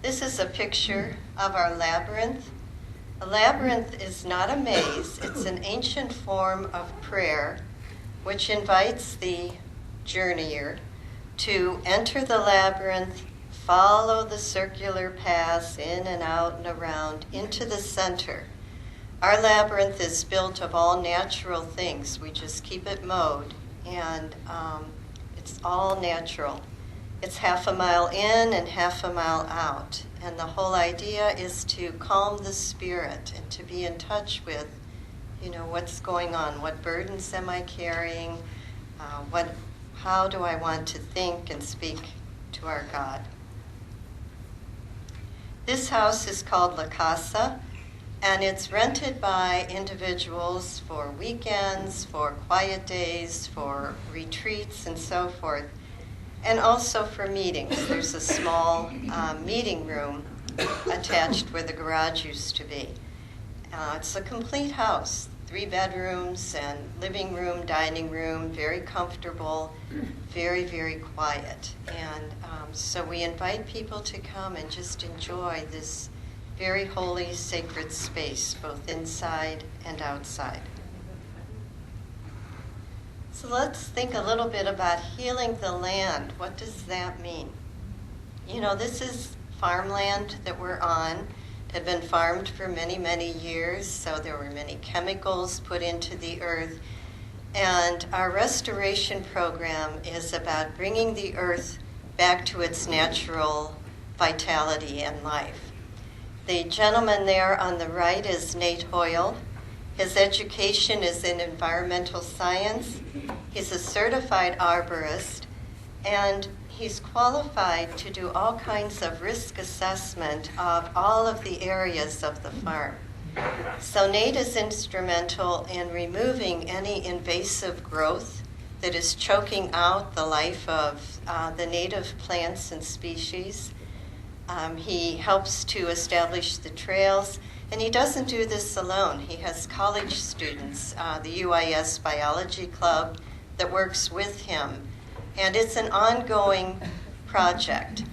This is a picture of our labyrinth. A labyrinth is not a maze. It's an ancient form of prayer which invites the journeyer to enter the labyrinth, follow the circular paths in and out and around into the center. Our labyrinth is built of all natural things. We just keep it mowed, and it's all natural. It's half a mile in and half a mile out. And the whole idea is to calm the spirit and to be in touch with, what's going on? What burdens am I carrying? How do I want to think and speak to our God? This house is called La Casa, and it's rented by individuals for weekends, for quiet days, for retreats, and so forth. And also for meetings. There's a small meeting room attached where the garage used to be. It's a complete house, 3 bedrooms and living room, dining room, very comfortable, very, very quiet. And so we invite people to come and just enjoy this very holy, sacred space, both inside and outside. So let's think a little bit about healing the land. What does that mean? You know, this is farmland that we're on. It had been farmed for many, many years, so there were many chemicals put into the earth. And our restoration program is about bringing the earth back to its natural vitality and life. The gentleman there on the right is Nate Hoyle. His education is in environmental science. He's a certified arborist, and he's qualified to do all kinds of risk assessment of all of the areas of the farm. So Nate is instrumental in removing any invasive growth that is choking out the life of the native plants and species. He helps to establish the trails, and he doesn't do this alone. He has college students, the M.L.I.S Biology Club, that works with him. And it's an ongoing project.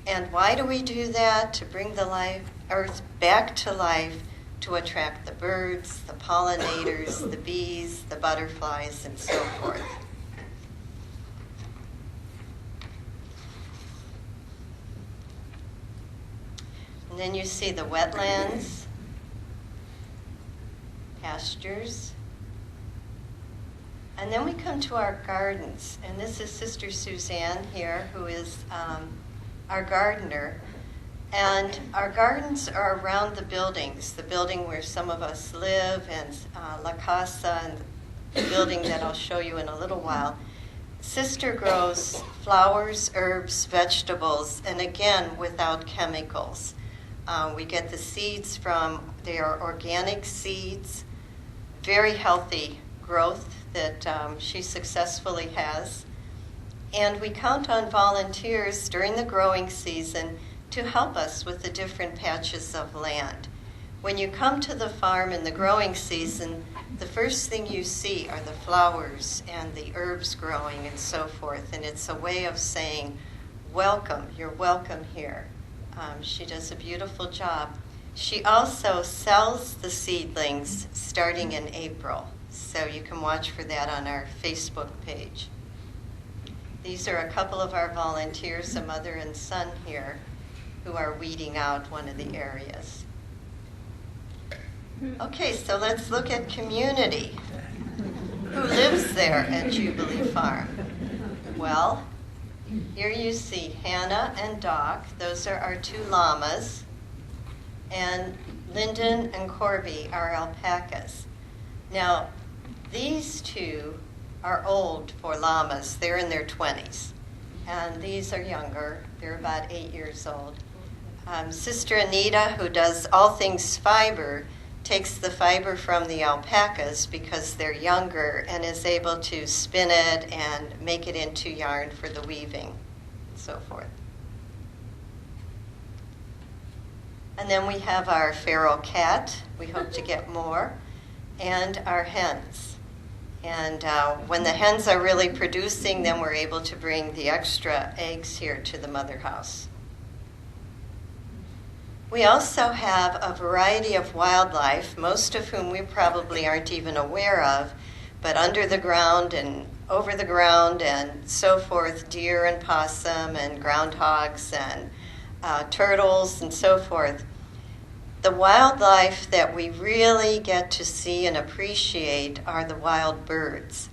And why do we do that? To bring the earth back to life, to attract the birds, the pollinators, the bees, the butterflies, and so forth. And then you see the wetlands, pastures. And then we come to our gardens. And this is Sister Suzanne here, who is our gardener. And our gardens are around the buildings, the building where some of us live, and La Casa, and the building that I'll show you in a little while. Sister grows flowers, herbs, vegetables, and again, without chemicals. We get the seeds from, they are organic seeds, very healthy growth that she successfully has. And we count on volunteers during the growing season to help us with the different patches of land. When you come to the farm in the growing season, the first thing you see are the flowers and the herbs growing and so forth. And it's a way of saying, welcome, you're welcome here. She does a beautiful job. She also sells the seedlings starting in April, so you can watch for that on our Facebook page. These are a couple of our volunteers, a mother and son here, who are weeding out one of the areas. Okay, so let's look at community. Who lives there at Jubilee Farm? Well, here you see Hannah and Doc. Those are our 2 llamas. And Lyndon and Corby are alpacas. Now, these 2 are old for llamas. They're in their 20s. And these are younger. They're about 8 years old. Sister Anita, who does all things fiber, takes the fiber from the alpacas because they're younger and is able to spin it and make it into yarn for the weaving and so forth. And then we have our feral cat. We hope to get more. And our hens. And when the hens are really producing, then we're able to bring the extra eggs here to the mother house. We also have a variety of wildlife, most of whom we probably aren't even aware of, but under the ground and over the ground and so forth, deer and possum and groundhogs and turtles and so forth. The wildlife that we really get to see and appreciate are the wild birds.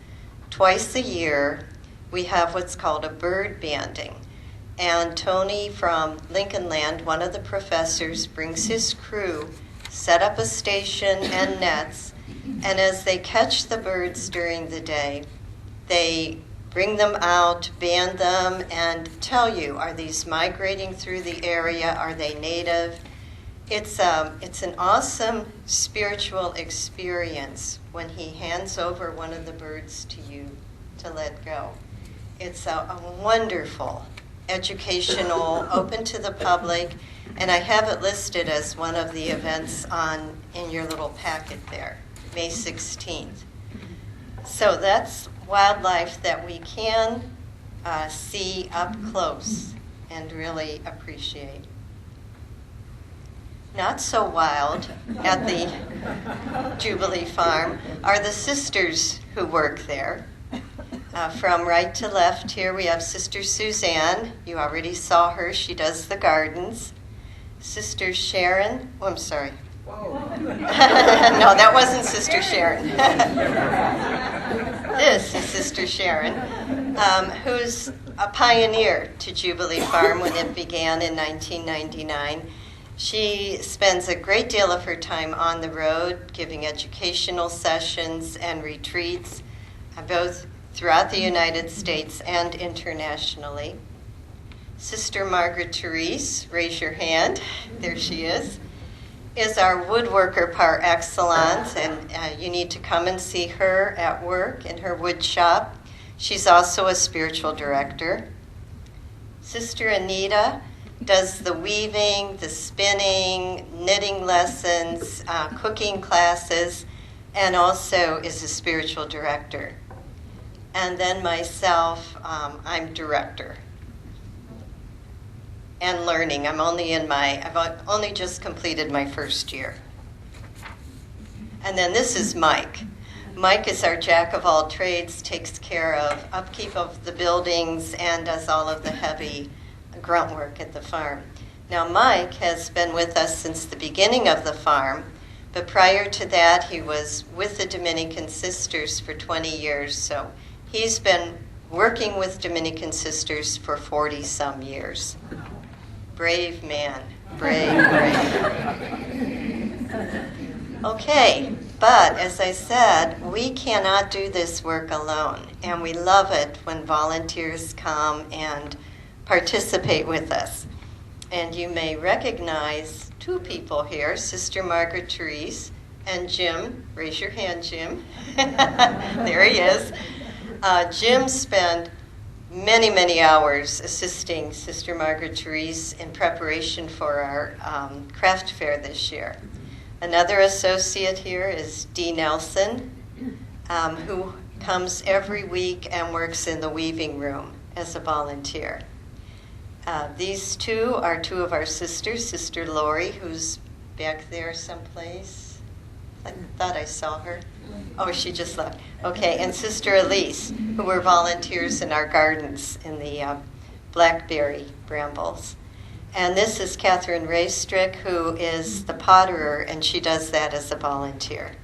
Twice a year, we have what's called a bird banding. And Tony from Lincoln Land, one of the professors, brings his crew, set up a station and nets, and as they catch the birds during the day, they bring them out, band them, and tell you, are these migrating through the area? Are they native? It's an awesome spiritual experience when he hands over one of the birds to you to let go. It's a wonderful educational, open to the public, and I have it listed as one of the events in your little packet there, May 16th. So that's wildlife that we can see up close and really appreciate. Not so wild at the Jubilee Farm are the sisters who work there. From right to left here we have Sister Suzanne. You already saw her. She does the gardens. Sister Sharon. Oh, I'm sorry. Whoa. No, that wasn't Sister Sharon. This is Sister Sharon, who's a pioneer to Jubilee Farm when it began in 1999. She spends a great deal of her time on the road, giving educational sessions and retreats, both throughout the United States and internationally. Sister Margaret Therese, raise your hand, there she is our woodworker par excellence, and you need to come and see her at work in her wood shop. She's also a spiritual director. Sister Anita does the weaving, the spinning, knitting lessons, cooking classes, and also is a spiritual director. And then myself, I'm director and learning. I've only just completed my first year. And then this is Mike. Mike is our jack of all trades, takes care of upkeep of the buildings and does all of the heavy grunt work at the farm. Now Mike has been with us since the beginning of the farm, but prior to that he was with the Dominican Sisters for 20 years, so he's been working with Dominican Sisters for 40-some years. Brave man, brave. Okay, but as I said, we cannot do this work alone, and we love it when volunteers come and participate with us. And you may recognize two people here, Sister Margaret Therese and Jim. Raise your hand, Jim. There he is. Jim spent many hours assisting Sister Margaret Therese in preparation for our craft fair this year. Another associate here is Dee Nelson, who comes every week and works in the weaving room as a volunteer. These two are two of our sisters, Sister Lori, who's back there someplace. I thought I saw her. Oh, she just left. Okay, and Sister Elise, who were volunteers in our gardens in the blackberry brambles. And this is Catherine Raystrick, who is the potterer, and she does that as a volunteer.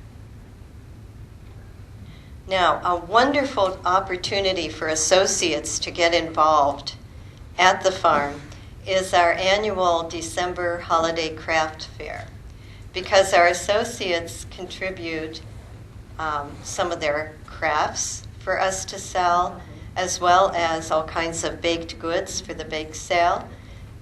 Now, a wonderful opportunity for associates to get involved at the farm is our annual December holiday craft fair, because our associates contribute some of their crafts for us to sell, as well as all kinds of baked goods for the bake sale.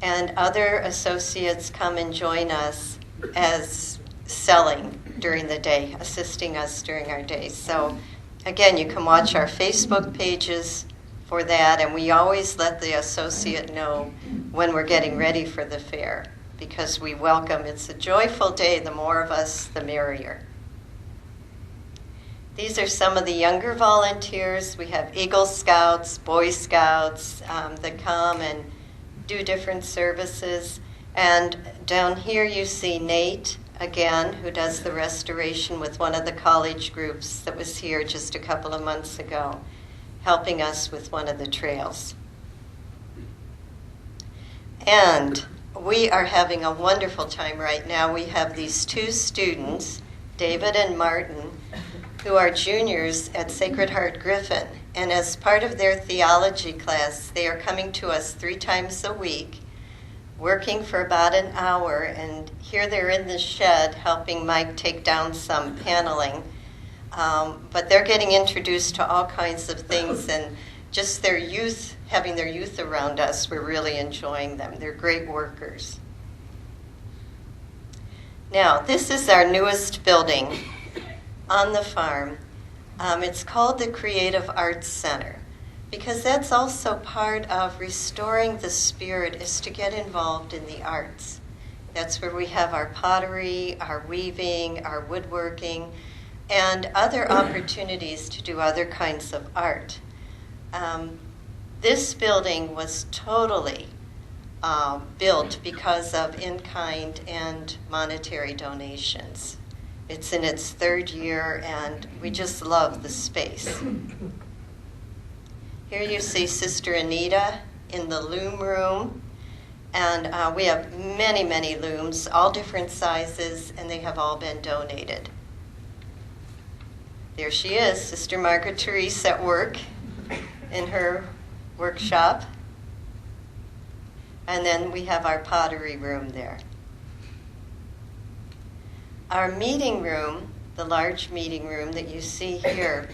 And other associates come and join us as selling during the day, assisting us during our day. So again, you can watch our Facebook pages for that, and we always let the associate know when we're getting ready for the fair, because we welcome, it's a joyful day, the more of us, the merrier. These are some of the younger volunteers. We have Eagle Scouts, Boy Scouts that come and do different services. And down here you see Nate, again, who does the restoration with one of the college groups that was here just a couple of months ago, helping us with one of the trails. And we are having a wonderful time right now. We have these two students, David and Martin, who are juniors at Sacred Heart Griffin. And as part of their theology class, they are coming to us 3 times a week, working for about an hour. And here they're in the shed helping Mike take down some paneling. But they're getting introduced to all kinds of things, and just their youth, having their youth around us, we're really enjoying them. They're great workers. Now, this is our newest building on the farm. It's called the Creative Arts Center. because that's also part of restoring the spirit, is to get involved in the arts. That's where we have our pottery, our weaving, our woodworking, and other opportunities to do other kinds of art. This building was totally built because of in-kind and monetary donations. It's in its third year, and we just love the space. Here you see Sister Anita in the loom room, and we have many, many looms, all different sizes, and they have all been donated. There she is, Sister Margaret Therese at work in her workshop. And then we have our pottery room there. Our meeting room, the large meeting room that you see here,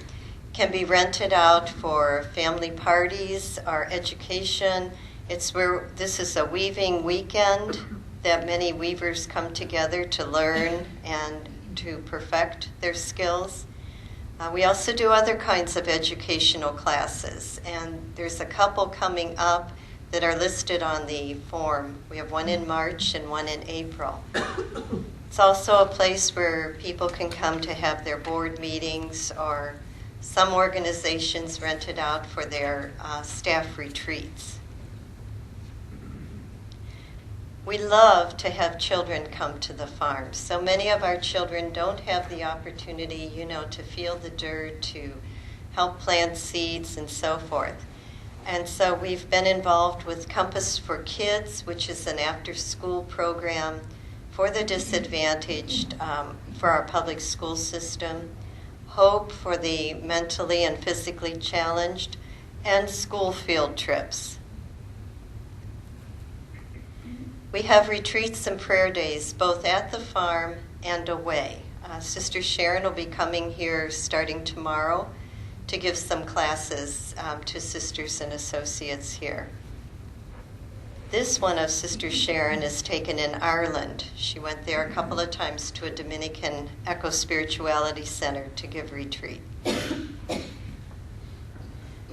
can be rented out for family parties or education. This is a weaving weekend that many weavers come together to learn and to perfect their skills. We also do other kinds of educational classes, and there's a couple coming up that are listed on the form. We have one in March and one in April. It's also a place where people can come to have their board meetings, or some organizations rent it out for their staff retreats. We love to have children come to the farm. So many of our children don't have the opportunity, to feel the dirt, to help plant seeds and so forth. And so we've been involved with Compass for Kids, which is an after-school program for the disadvantaged for our public school system, Hope for the mentally and physically challenged, and school field trips. We have retreats and prayer days, both at the farm and away. Sister Sharon will be coming here starting tomorrow to give some classes to sisters and associates here. This one of Sister Sharon is taken in Ireland. She went there a couple of times to a Dominican eco-spirituality center to give retreat.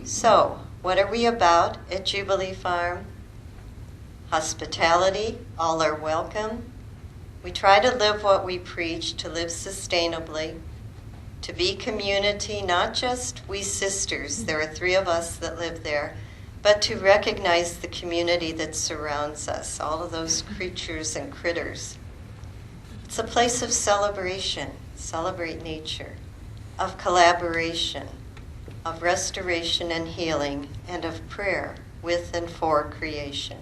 So, what are we about at Jubilee Farm? Hospitality, all are welcome. We try to live what we preach, to live sustainably, to be community, not just we sisters, there are 3 of us that live there, but to recognize the community that surrounds us, all of those creatures and critters. It's a place of celebration, celebrate nature, of collaboration, of restoration and healing, and of prayer with and for creation.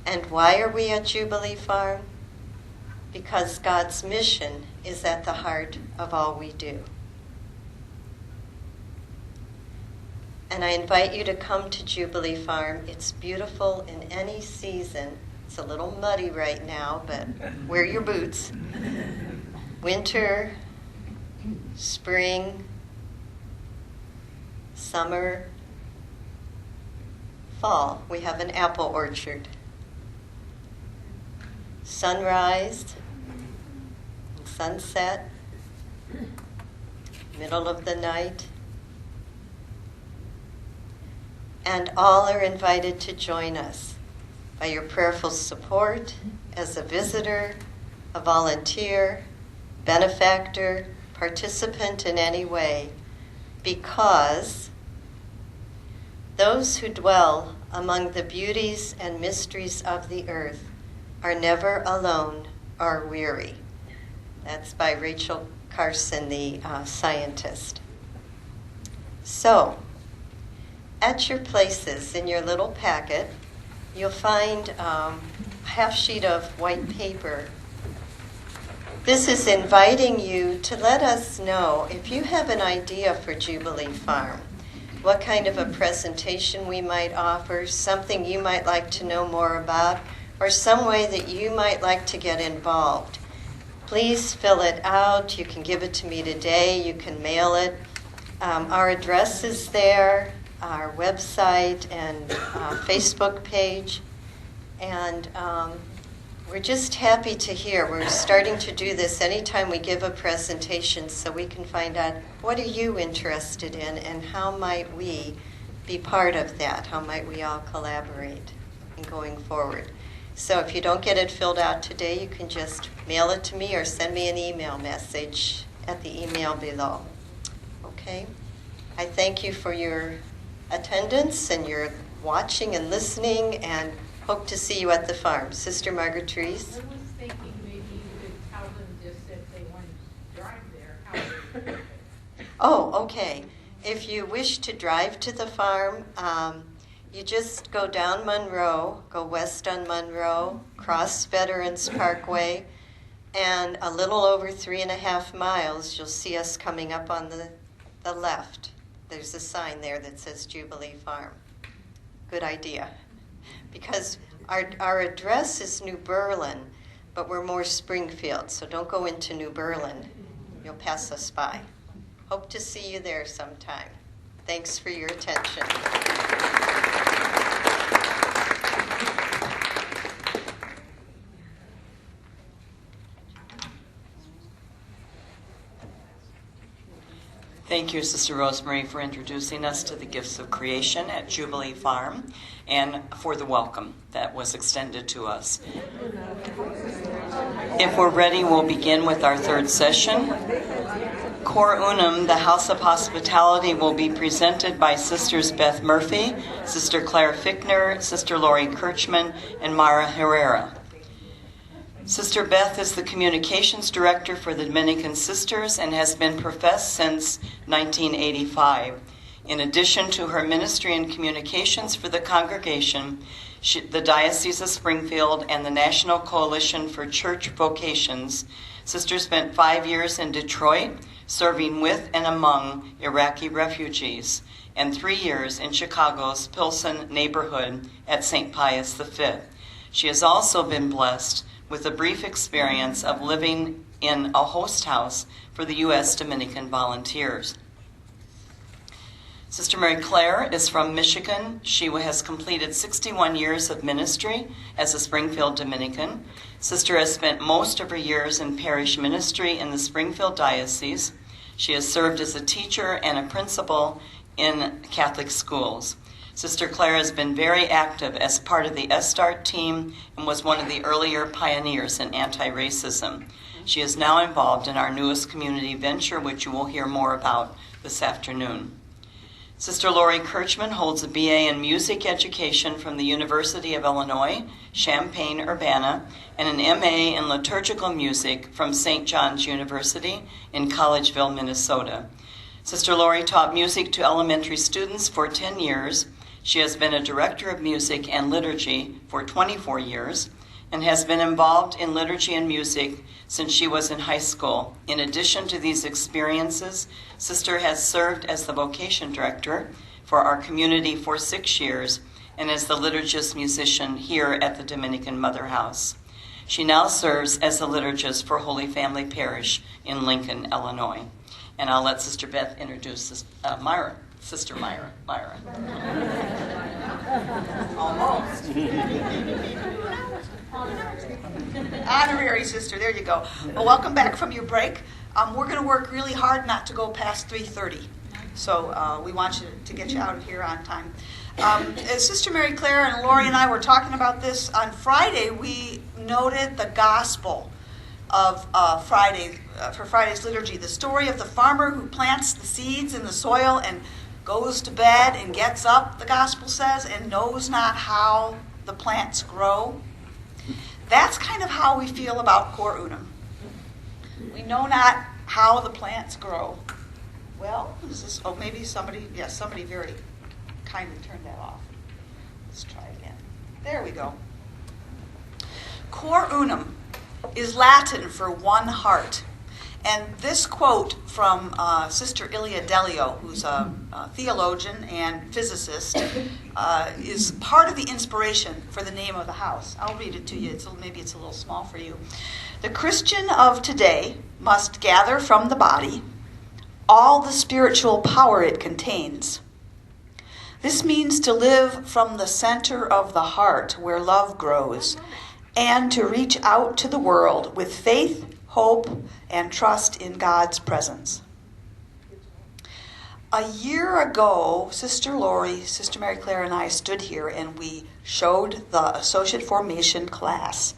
And why are we at Jubilee Farm? Because God's mission is at the heart of all we do. And I invite you to come to Jubilee Farm. It's beautiful in any season. It's a little muddy right now, but wear your boots. Winter, spring, summer, fall. We have an apple orchard. Sunrise, sunset, middle of the night. And all are invited to join us by your prayerful support as a visitor, a volunteer, benefactor, participant in any way, because those who dwell among the beauties and mysteries of the earth are never alone or weary. That's by Rachel Carson, the scientist. So, at your places in your little packet, you'll find a half sheet of white paper. This is inviting you to let us know if you have an idea for Jubilee Farm, what kind of a presentation we might offer, something you might like to know more about, or some way that you might like to get involved. Please fill it out. You can give it to me today. You can mail it. Our address is there, our website and Facebook page. And We're just happy to hear. We're starting to do this anytime we give a presentation so we can find out what are you interested in and how might we be part of that? How might we all collaborate in going forward? So if you don't get it filled out today, you can just mail it to me or send me an email message at the email below. Okay? I thank you for your attendance and your watching and listening, and hope to see you at the farm. Sister Margatrice? I was thinking maybe you could tell them just if they want to drive there, how they Oh, okay. If you wish to drive to the farm, you just go down Monroe, go west on Monroe, cross Veterans Parkway, and a little over 3.5 miles, you'll see us coming up on the left. There's a sign there that says Jubilee Farm. Good idea. Because our address is New Berlin, but we're more Springfield, so don't go into New Berlin. You'll pass us by. Hope to see you there sometime. Thanks for your attention. Thank you, Sister Rosemary, for introducing us to the gifts of creation at Jubilee Farm and for the welcome that was extended to us. If we're ready, we'll begin with our third session. Cor Unum, the House of Hospitality, will be presented by Sisters Beth Murphy, Sister Clare Fichtner, Sister Lori Kirchman, and Maira Herrera. Sister Beth is the Communications Director for the Dominican Sisters and has been professed since 1985. In addition to her ministry and communications for the congregation, the Diocese of Springfield, and the National Coalition for Church Vocations, Sister spent 5 years in Detroit, serving with and among Iraqi refugees, and 3 years in Chicago's Pilsen neighborhood at St. Pius V. She has also been blessed with a brief experience of living in a host house for the U.S. Dominican volunteers. Sister Mary Clare is from Michigan. She has completed 61 years of ministry as a Springfield Dominican. Sister has spent most of her years in parish ministry in the Springfield Diocese. She has served as a teacher and a principal in Catholic schools. Sister Clare has been very active as part of the START team and was one of the earlier pioneers in anti-racism. She is now involved in our newest community venture, which you will hear more about this afternoon. Sister Lori Kirchman holds a BA in Music Education from the University of Illinois, Champaign-Urbana, and an MA in Liturgical Music from St. John's University in Collegeville, Minnesota. Sister Lori taught music to elementary students for 10 years. She has been a director of music and liturgy for 24 years and has been involved in liturgy and music since she was in high school. In addition to these experiences, Sister has served as the vocation director for our community for 6 years and as the liturgist musician here at the Dominican Mother House. She now serves as the liturgist for Holy Family Parish in Lincoln, Illinois. And I'll let Sister Beth introduce Maira. Sister Maira. Almost. Honorary sister, there you go. Well, welcome back from your break. We're going to work really hard not to go past 3:30. So we want you to get you out of here on time. As Sister Mary Clare and Lori and I were talking about this on Friday, we noted the gospel of for Friday's liturgy, the story of the farmer who plants the seeds in the soil and goes to bed and gets up, the gospel says, and knows not how the plants grow. That's kind of how we feel about Cor Unum. We know not how the plants grow. Well, maybe somebody very kindly turned that off. Let's try again. There we go. Cor Unum is Latin for one heart. And this quote from Sister Ilia Delio, who's a theologian and physicist, is part of the inspiration for the name of the house. I'll read it to you. Maybe it's a little small for you. The Christian of today must gather from the body all the spiritual power it contains. This means to live from the center of the heart where love grows and to reach out to the world with faith, hope, and trust in God's presence. A year ago, Sister Lori, Sister Mary Clare, and I stood here and we showed the Associate Formation class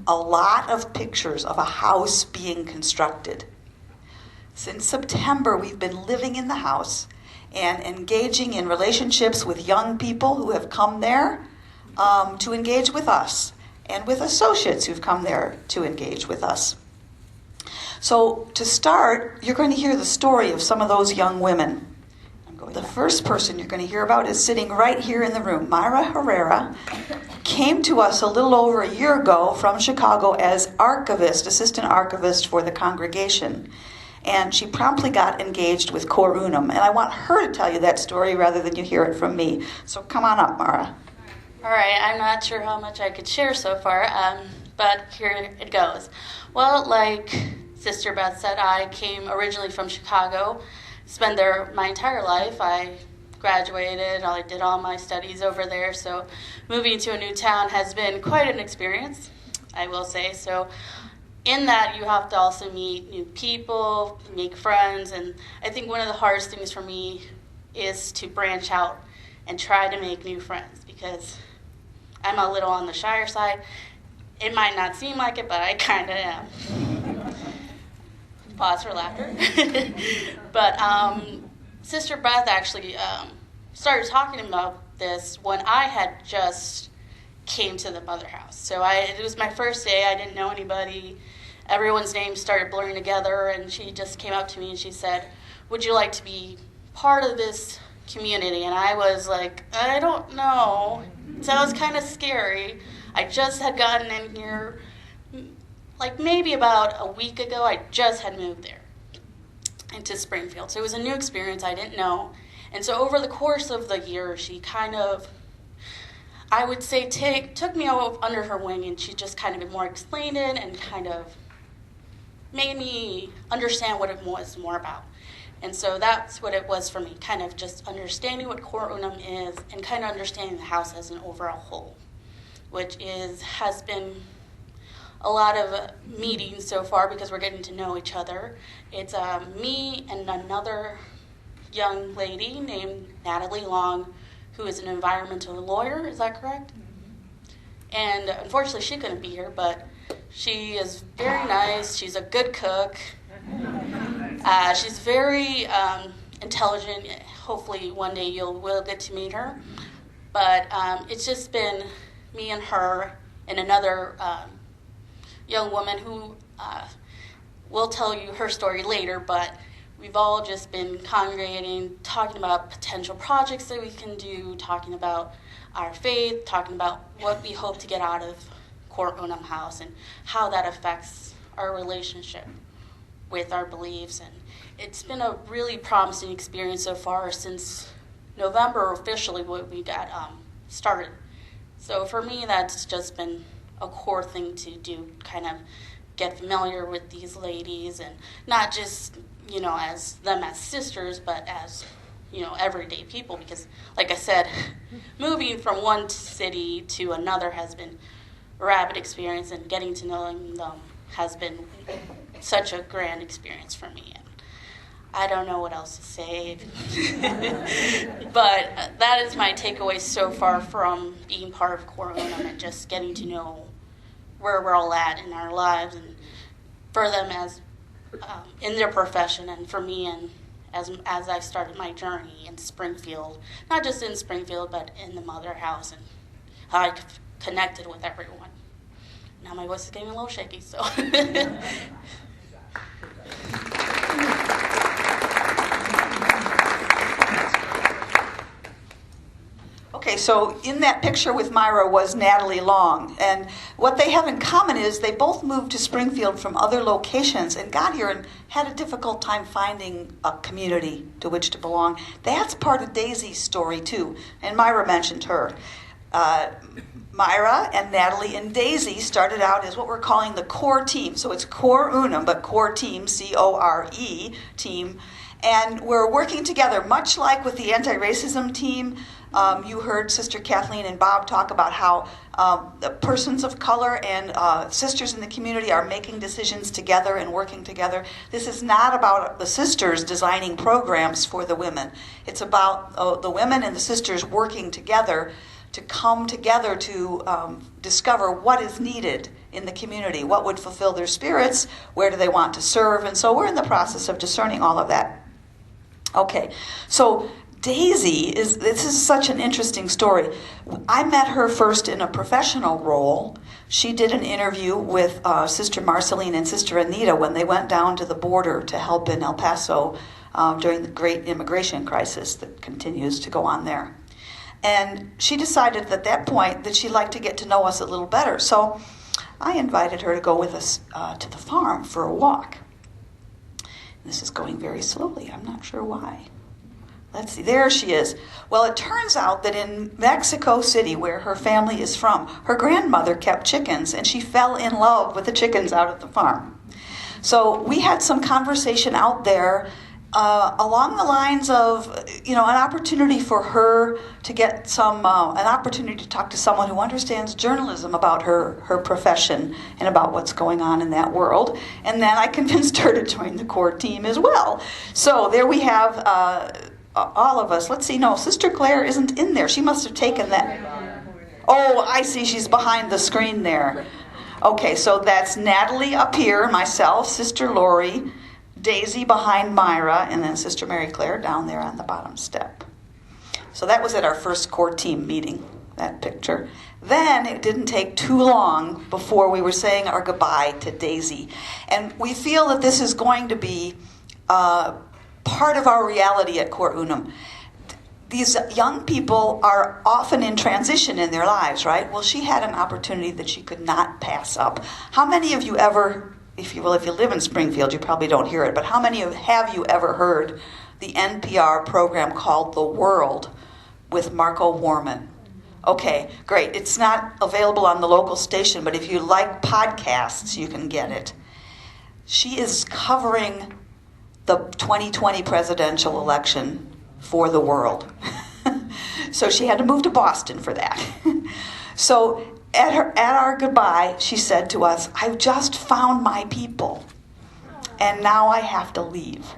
a lot of pictures of a house being constructed. Since September, we've been living in the house and engaging in relationships with young people who have come there to engage with us, and with associates who've come there to engage with us. So to start, you're going to hear the story of some of those young women. The first person you're going to hear about is sitting right here in the room. Maira Herrera came to us a little over a year ago from Chicago as archivist, assistant archivist for the congregation. And she promptly got engaged with Cor Unum. And I want her to tell you that story rather than you hear it from me. So come on up, Maira. All right, I'm not sure how much I could share so far, but here it goes. Well, like Sister Beth said, I came originally from Chicago, spent there my entire life. I graduated, I did all my studies over there, so moving to a new town has been quite an experience, I will say. So in that, you have to also meet new people, make friends, and I think one of the hardest things for me is to branch out and try to make new friends, because I'm a little on the shyer side. It might not seem like it, but I kind of am. Pause for laughter. But Sister Beth actually started talking about this when I had just came to the mother house. So it was my first day. I didn't know anybody. Everyone's names started blurring together, and she just came up to me and she said, "Would you like to be part of this community?" And I was like, I don't know. It sounds kind of scary. I just had gotten in here, like maybe about a week ago. I just had moved there into Springfield. So it was a new experience. I didn't know. And so over the course of the year, she kind of, I would say, took me under her wing, and she just kind of more explained it and kind of made me understand what it was more about. And so that's what it was for me, kind of just understanding what Cor Unum is and kind of understanding the house as an overall whole, which has been a lot of meetings so far because we're getting to know each other. It's me and another young lady named Natalie Long, who is an environmental lawyer. Is that correct? Mm-hmm. And unfortunately, she couldn't be here, but she is very nice. She's a good cook. She's very intelligent. Hopefully one day we'll get to meet her. But it's just been me and her and another young woman who will tell you her story later, but we've all just been congregating, talking about potential projects that we can do, talking about our faith, talking about what we hope to get out of Cor Unum House and how that affects our relationship with our beliefs. And it's been a really promising experience so far since November officially when we got started. So for me, that's just been a core thing to do, kind of get familiar with these ladies, and not just, as them as sisters, but as, everyday people, because like I said, moving from one city to another has been a rapid experience, and getting to know them has been such a grand experience for me. And I don't know what else to say, but that is my takeaway so far from being part of Cor Unum, and just getting to know where we're all at in our lives, and for them as in their profession, and for me, and as I started my journey in Springfield, not just in Springfield, but in the mother house, and how I connected with everyone. Now my voice is getting a little shaky, so. Okay, so in that picture with Maira was Natalie Long, and what they have in common is they both moved to Springfield from other locations and got here and had a difficult time finding a community to which to belong. That's part of Daisy's story too, and Maira mentioned her. Maira and Natalie and Daisy started out as what we're calling the core team. So it's Cor Unum, but core team, C-O-R-E, team. And we're working together, much like with the anti-racism team. You heard Sister Kathleen and Bob talk about how the persons of color and sisters in the community are making decisions together and working together. This is not about the sisters designing programs for the women. It's about the women and the sisters working together to come together to discover what is needed in the community, what would fulfill their spirits, where do they want to serve, and so we're in the process of discerning all of that. Okay, so Daisy this is such an interesting story. I met her first in a professional role. She did an interview with Sister Marceline and Sister Anita when they went down to the border to help in El Paso during the great immigration crisis that continues to go on there. And she decided at that point that she'd like to get to know us a little better. So I invited her to go with us to the farm for a walk. This is going very slowly. I'm not sure why. Let's see, there she is. Well, it turns out that in Mexico City, where her family is from, her grandmother kept chickens, and she fell in love with the chickens out at the farm. So we had some conversation out there along the lines of, an opportunity for her to get an opportunity to talk to someone who understands journalism about her profession and about what's going on in that world. And then I convinced her to join the core team as well. So there we have all of us. Let's see, no, Sister Clare isn't in there. She must have taken that. Oh, I see, she's behind the screen there. Okay, so that's Natalie up here, myself, Sister Lori, Daisy behind Maira, and then Sister Mary Claire down there on the bottom step. So that was at our first core team meeting, that picture. Then it didn't take too long before we were saying our goodbye to Daisy. And we feel that this is going to be part of our reality at Core Unum. These young people are often in transition in their lives, right? Well, she had an opportunity that she could not pass up. How many of you ever, if you live in Springfield, you probably don't hear it, but how many have you ever heard the NPR program called The World with Marco Warman? Okay, great. It's not available on the local station, but if you like podcasts, you can get it. She is covering the 2020 presidential election for the world. So she had to move to Boston for that. So at our goodbye, she said to us, "I've just found my people, and now I have to leave."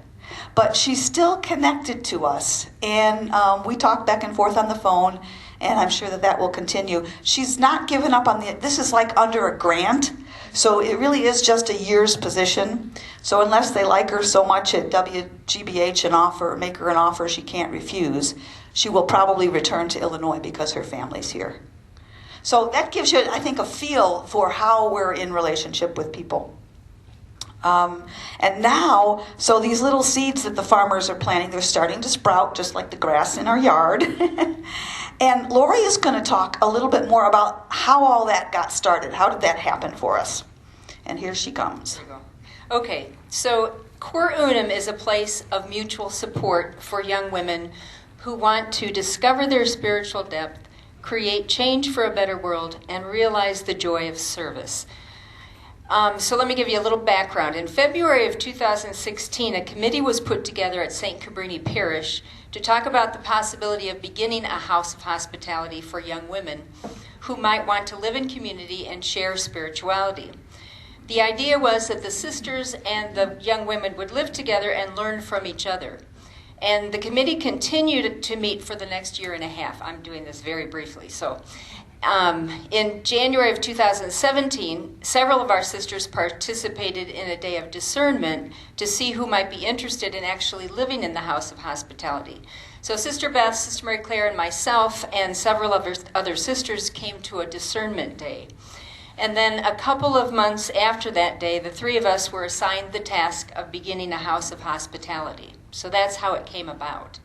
But she's still connected to us, and we talk back and forth on the phone, and I'm sure that will continue. She's not given up on this is like under a grant, so it really is just a year's position. So unless they like her so much at WGBH and make her an offer she can't refuse, she will probably return to Illinois because her family's here. So that gives you, I think, a feel for how we're in relationship with people. And now, so these little seeds that the farmers are planting, they're starting to sprout just like the grass in our yard. And Lori is going to talk a little bit more about how all that got started. How did that happen for us? And here she comes. Okay, so Core Unum is a place of mutual support for young women who want to discover their spiritual depth, create change for a better world, and realize the joy of service. So let me give you a little background. In February of 2016, a committee was put together at St. Cabrini Parish to talk about the possibility of beginning a house of hospitality for young women who might want to live in community and share spirituality. The idea was that the sisters and the young women would live together and learn from each other. And the committee continued to meet for the next year and a half. I'm doing this very briefly. So in January of 2017, several of our sisters participated in a day of discernment to see who might be interested in actually living in the House of Hospitality. So Sister Beth, Sister Mary Claire, and myself and several other sisters came to a discernment day. And then a couple of months after that day, the three of us were assigned the task of beginning a House of Hospitality. So that's how it came about.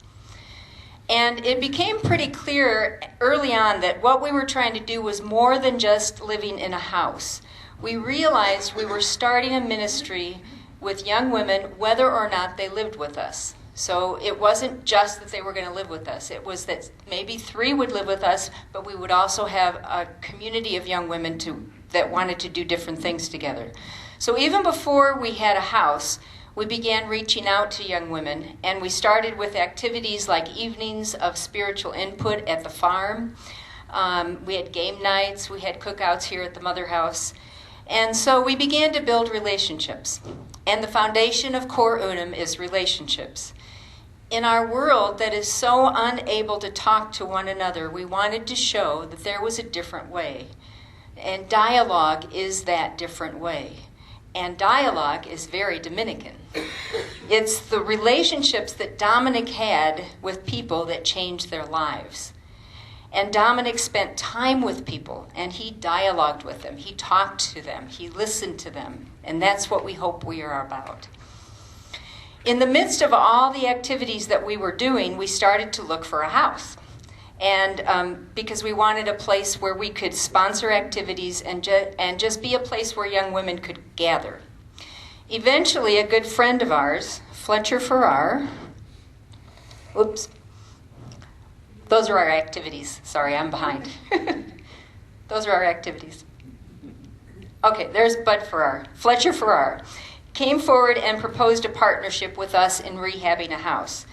And it became pretty clear early on that what we were trying to do was more than just living in a house. We realized we were starting a ministry with young women, whether or not they lived with us. So it wasn't just that they were going to live with us. It was that maybe 3 would live with us, but we would also have a community of young women that wanted to do different things together. So even before we had a house, we began reaching out to young women, and we started with activities like evenings of spiritual input at the farm. We had game nights. We had cookouts here at the Mother House. And so we began to build relationships. And the foundation of Core Unum is relationships. In our world that is so unable to talk to one another, we wanted to show that there was a different way. And dialogue is that different way. And dialogue is very Dominican. It's the relationships that Dominic had with people that changed their lives. And Dominic spent time with people, and he dialogued with them. He talked to them. He listened to them. And that's what we hope we are about. In the midst of all the activities that we were doing, we started to look for a house. And because we wanted a place where we could sponsor activities and just be a place where young women could gather. Eventually, a good friend of ours, Fletcher Farrar, those are our activities. Sorry, I'm behind. Those are our activities. Okay, there's Bud Farrar. Fletcher Farrar came forward and proposed a partnership with us in rehabbing a house.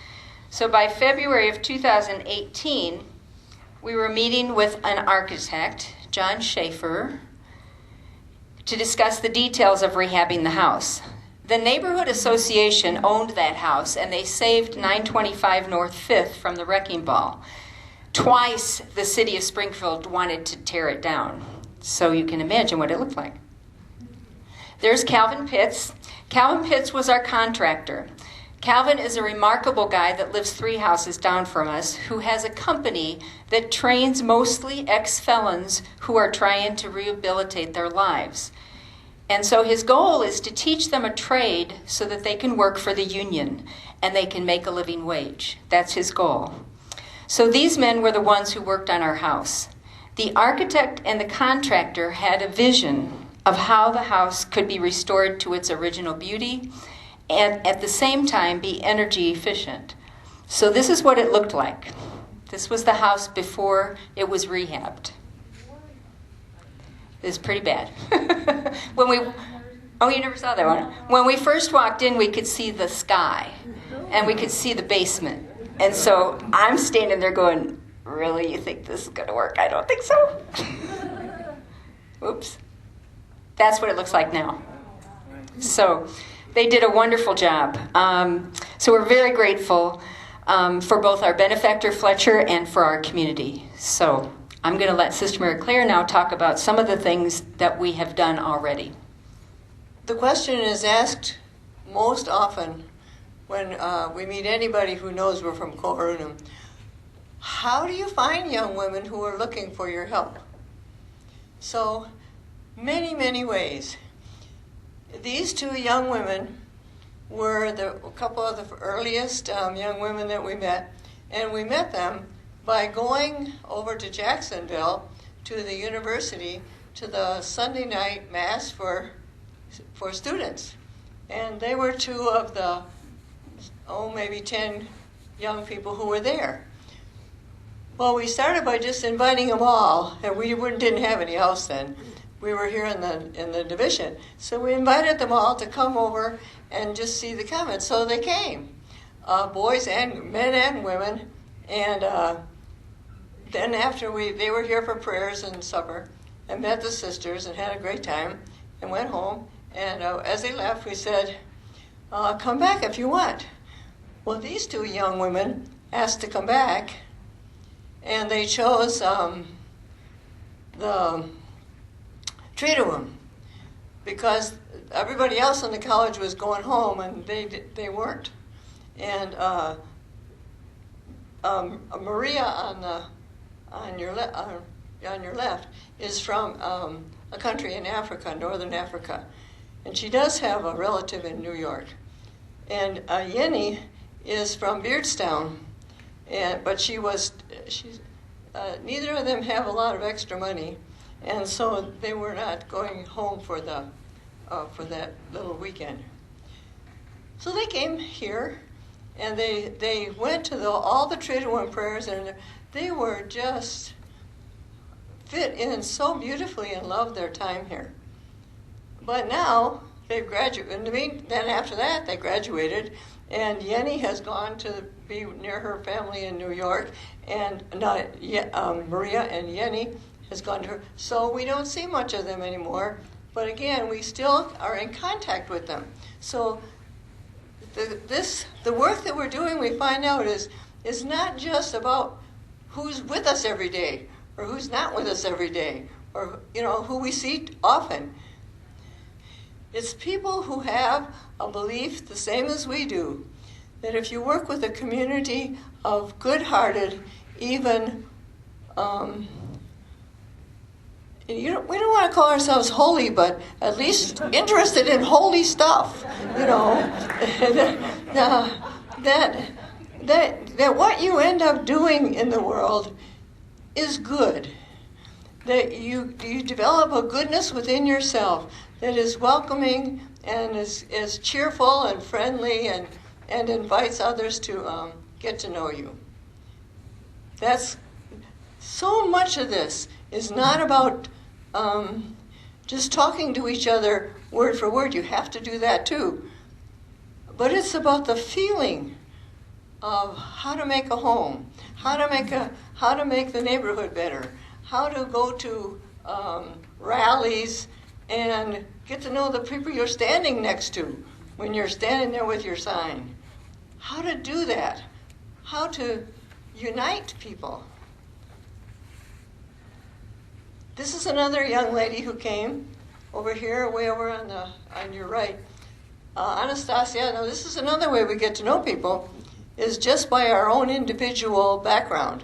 So by February of 2018, we were meeting with an architect, John Schaefer, to discuss the details of rehabbing the house. The neighborhood association owned that house, and they saved 925 North 5th from the wrecking ball. Twice the city of Springfield wanted to tear it down, so you can imagine what it looked like. There's Calvin Pitts. Calvin Pitts was our contractor. Calvin is a remarkable guy that lives 3 houses down from us, who has a company that trains mostly ex-felons who are trying to rehabilitate their lives. And so his goal is to teach them a trade so that they can work for the union and they can make a living wage. That's his goal. So these men were the ones who worked on our house. The architect and the contractor had a vision of how the house could be restored to its original beauty and at the same time be energy efficient. So this is what it looked like. This was the house before it was rehabbed. It was pretty bad. Oh, you never saw that one? When we first walked in, we could see the sky, and we could see the basement. And so I'm standing there going, really, you think this is going to work? I don't think so. Oops. That's what it looks like now. So they did a wonderful job. So we're very grateful for both our benefactor, Fletcher, and for our community. So I'm going to let Sister Mary Clare now talk about some of the things that we have done already. The question is asked most often when we meet anybody who knows we're from Core Unum. How do you find young women who are looking for your help? So, many, many ways. These 2 young women were a couple of the earliest young women that we met, and we met them by going over to Jacksonville to the university to the Sunday night Mass for students. And they were 2 of the, maybe 10 young people who were there. Well, we started by just inviting them all, and we didn't have any house then. We were here in the division. So we invited them all to come over and just see the convent. So they came, boys and men and women. And then after they were here for prayers and supper and met the sisters and had a great time and went home. And as they left, we said, come back if you want. Well, these 2 young women asked to come back, and they chose the Triduum because everybody else in the college was going home and they weren't. And Maria on your left is from a country in Africa, northern Africa, and she does have a relative in New York. And Yenny is from Beardstown, but neither of them have a lot of extra money, and so they were not going home for that little weekend. So they came here, and they went to all the Triduum prayers, and they were just fit in so beautifully and loved their time here. But now they've graduated. Then after that, they graduated, And Yenny has gone to be near her family in New York, and Maria and Yenny has gone to her. So we don't see much of them anymore. But again, we still are in contact with them. So the work that we're doing, we find out, is not just about who's with us every day or who's not with us every day or who we see often. It's people who have a belief the same as we do, that if you work with a community of good-hearted, even we don't want to call ourselves holy, but at least interested in holy stuff, that what you end up doing in the world is good, that you develop a goodness within yourself that is welcoming and is cheerful and friendly and invites others to get to know you. That's so much of this is not about just talking to each other word for word. You have to do that too. But it's about the feeling of how to make a home, how to make the neighborhood better, how to go to rallies and get to know the people you're standing next to when you're standing there with your sign. How to do that, how to unite people. This is another young lady who came over here, way over on your right. Anastasia, now this is another way we get to know people, is just by our own individual background.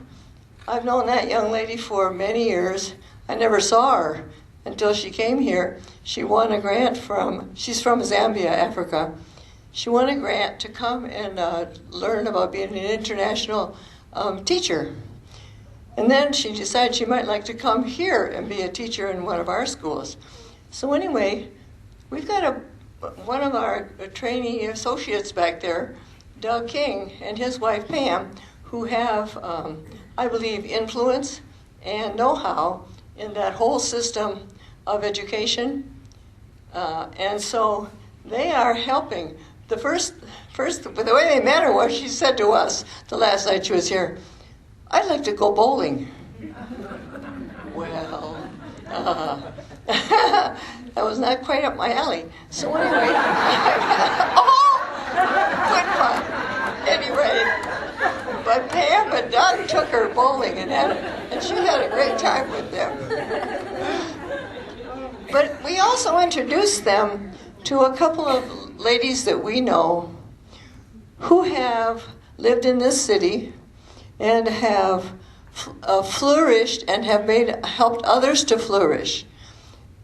I've known that young lady for many years. I never saw her until she came here. She won a grant she's from Zambia, Africa. She won a grant to come and learn about being an international teacher. And then she decided she might like to come here and be a teacher in one of our schools. So anyway, we've got one of our trainee associates back there, Doug King, and his wife Pam, who have, I believe, influence and know-how in that whole system of education. And so they are helping. The way they met her was she said to us the last night she was here, "I'd like to go bowling." Well, that was not quite up my alley. So anyway, good fun. Anyway, but Pam and Doug took her bowling and she had a great time with them. But we also introduced them to a couple of ladies that we know who have lived in this city and have flourished and have helped others to flourish,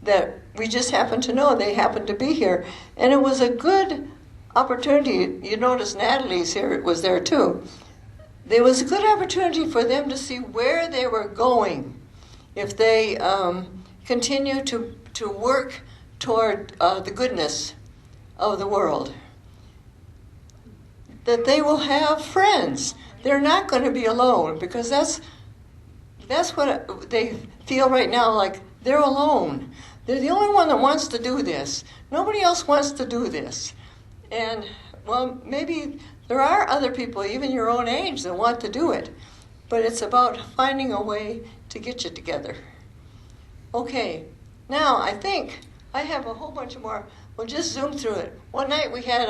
that we just happen to know. They happen to be here. And it was a good opportunity. You notice Natalie's here, it was there too. There was a good opportunity for them to see where they were going if they continue to work toward the goodness of the world. That they will have friends. They're not going to be alone, because that's what they feel right now, like they're alone. They're the only one that wants to do this. Nobody else wants to do this. And, well, maybe there are other people, even your own age, that want to do it. But it's about finding a way to get you together. Okay, now I think I have a whole bunch more. We'll just zoom through it. One night we had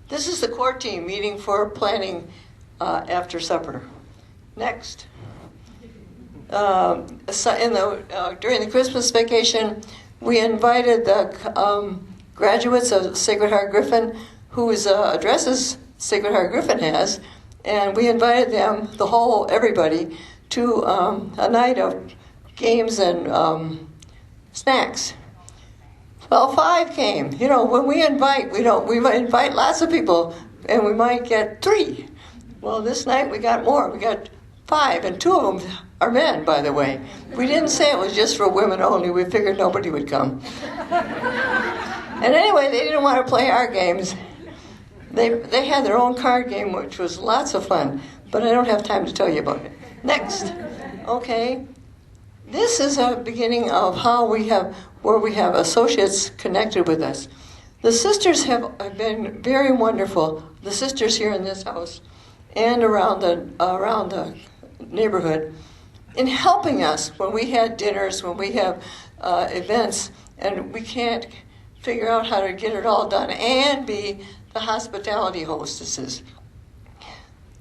this is the core team meeting for planning after supper. Next. During the Christmas vacation, we invited the graduates of Sacred Heart Griffin, whose addresses Sacred Heart Griffin has, and we invited them, everybody, to a night of games and snacks. Well, 5 came. You know, when we invite, we might invite lots of people, and we might get 3. Well, this night we got more. We got 5, and 2 of them are men, by the way. We didn't say it was just for women only. We figured nobody would come. And anyway, they didn't want to play our games. They had their own card game, which was lots of fun, but I don't have time to tell you about it. Next. Okay. This is a beginning of where we have associates connected with us. The sisters have been very wonderful. The sisters here in this house and around the neighborhood in helping us when we had dinners, when we have events, and we can't figure out how to get it all done and be the hospitality hostesses.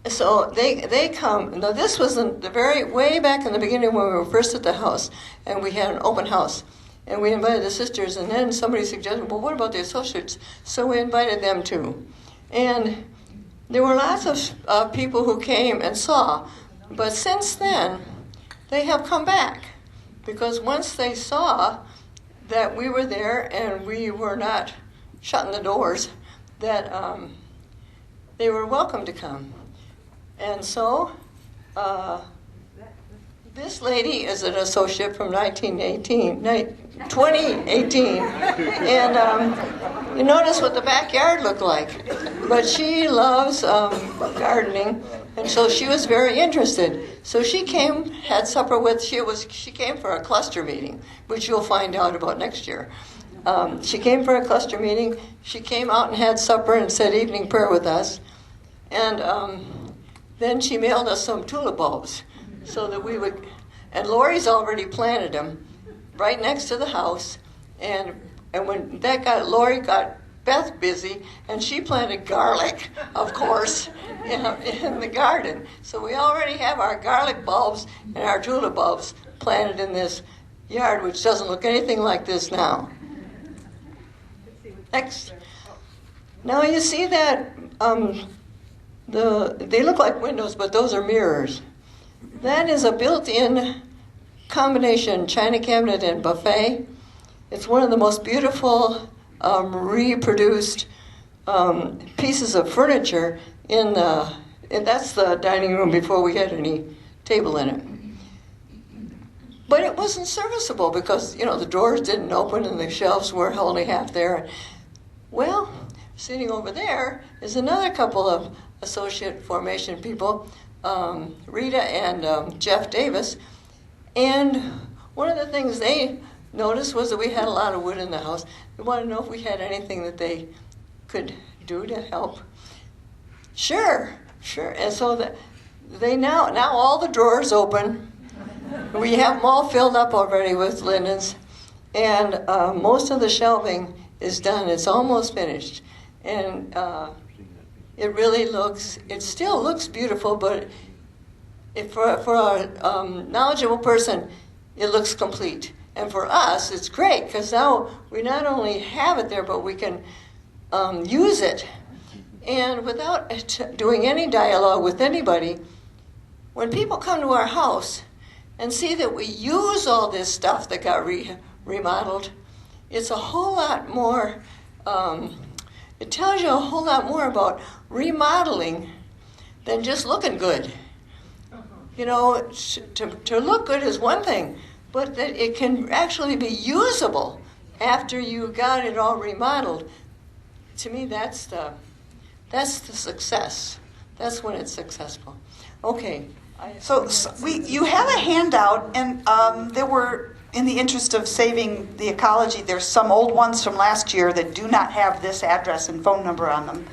So they come. Now this was way back in the beginning when we were first at the house, and we had an open house, and we invited the sisters. And then somebody suggested, well, what about the associates? So we invited them too, and there were lots of people who came and saw. But since then, they have come back because once they saw that we were there and we were not shutting the doors, that they were welcome to come. And so this lady is an associate from 2018. And you notice what the backyard looked like. But she loves gardening, and so she was very interested. So she came, had supper with, she came for a cluster meeting, which you'll find out about next year. She came for a cluster meeting. She came out and had supper and said evening prayer with us. And then she mailed us some tulip bulbs so that we would, and Lori's already planted them right next to the house. And when Lori got Beth busy, and she planted garlic, of course, in the garden. So we already have our garlic bulbs and our tulip bulbs planted in this yard, which doesn't look anything like this now. Next. Now you see that they look like windows, but those are mirrors. That is a built-in combination china cabinet and buffet. It's one of the most beautiful reproduced pieces of furniture and that's the dining room before we had any table in it. But it wasn't serviceable because, the doors didn't open and the shelves were only half there. Well, sitting over there is another couple of associate formation people, Rita and Jeff Davis. And one of the things they noticed was that we had a lot of wood in the house. They wanted to know if we had anything that they could do to help. Sure. And so they now all the drawers open. We have them all filled up already with linens. And most of the shelving is done. It's almost finished. And it still looks beautiful, but for a knowledgeable person, it looks complete. And for us, it's great, because now we not only have it there, but we can use it. And without doing any dialogue with anybody, when people come to our house and see that we use all this stuff that got remodeled, it's a whole lot more, it tells you a whole lot more about remodeling than just looking good. To look good is one thing, but that it can actually be usable after you got it all remodeled. To me, that's the success. That's when it's successful. Okay. So you have a handout, and there were, in the interest of saving the ecology, there's some old ones from last year that do not have this address and phone number on them.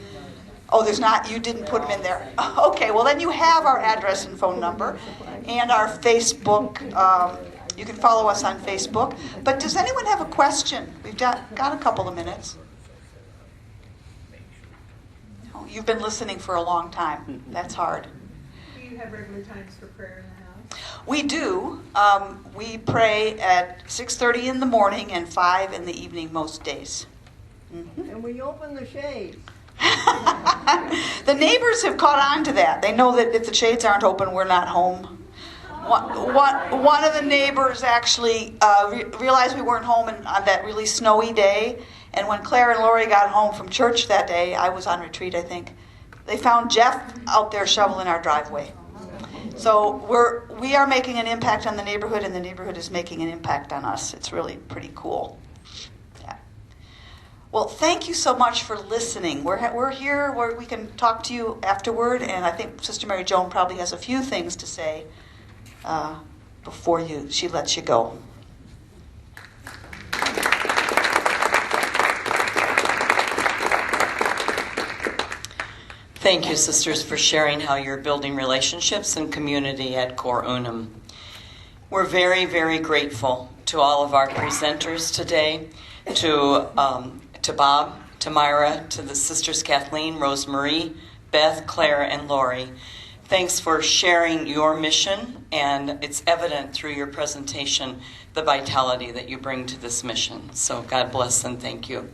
Oh, there's not? You didn't put them in there. Okay, well then you have our address and phone number and our Facebook. You can follow us on Facebook. But does anyone have a question? We've got a couple of minutes. Oh, you've been listening for a long time. That's hard. Do you have regular times for prayer in the house? We do. We pray at 6:30 in the morning and 5 in the evening most days. Mm-hmm. And we open the shades. The neighbors have caught on to that. They know that if the shades aren't open, we're not home. One of the neighbors actually realized we weren't home on that really snowy day. And when Clare and Lori got home from church that day, I was on retreat, I think, they found Jeff out there shoveling our driveway. So we are making an impact on the neighborhood, and the neighborhood is making an impact on us. It's really pretty cool. Yeah. Well, thank you so much for listening. We're here where we can talk to you afterward, and I think Sister Mary Joan probably has a few things to say before she lets you go. Thank you, sisters, for sharing how you're building relationships and community at Core Unum. We're very, very grateful to all of our presenters today, to Bob, to Maira, to the sisters Kathleen, Rosemarie, Beth, Clare, and Lori. Thanks for sharing your mission, and it's evident through your presentation the vitality that you bring to this mission. So God bless and thank you.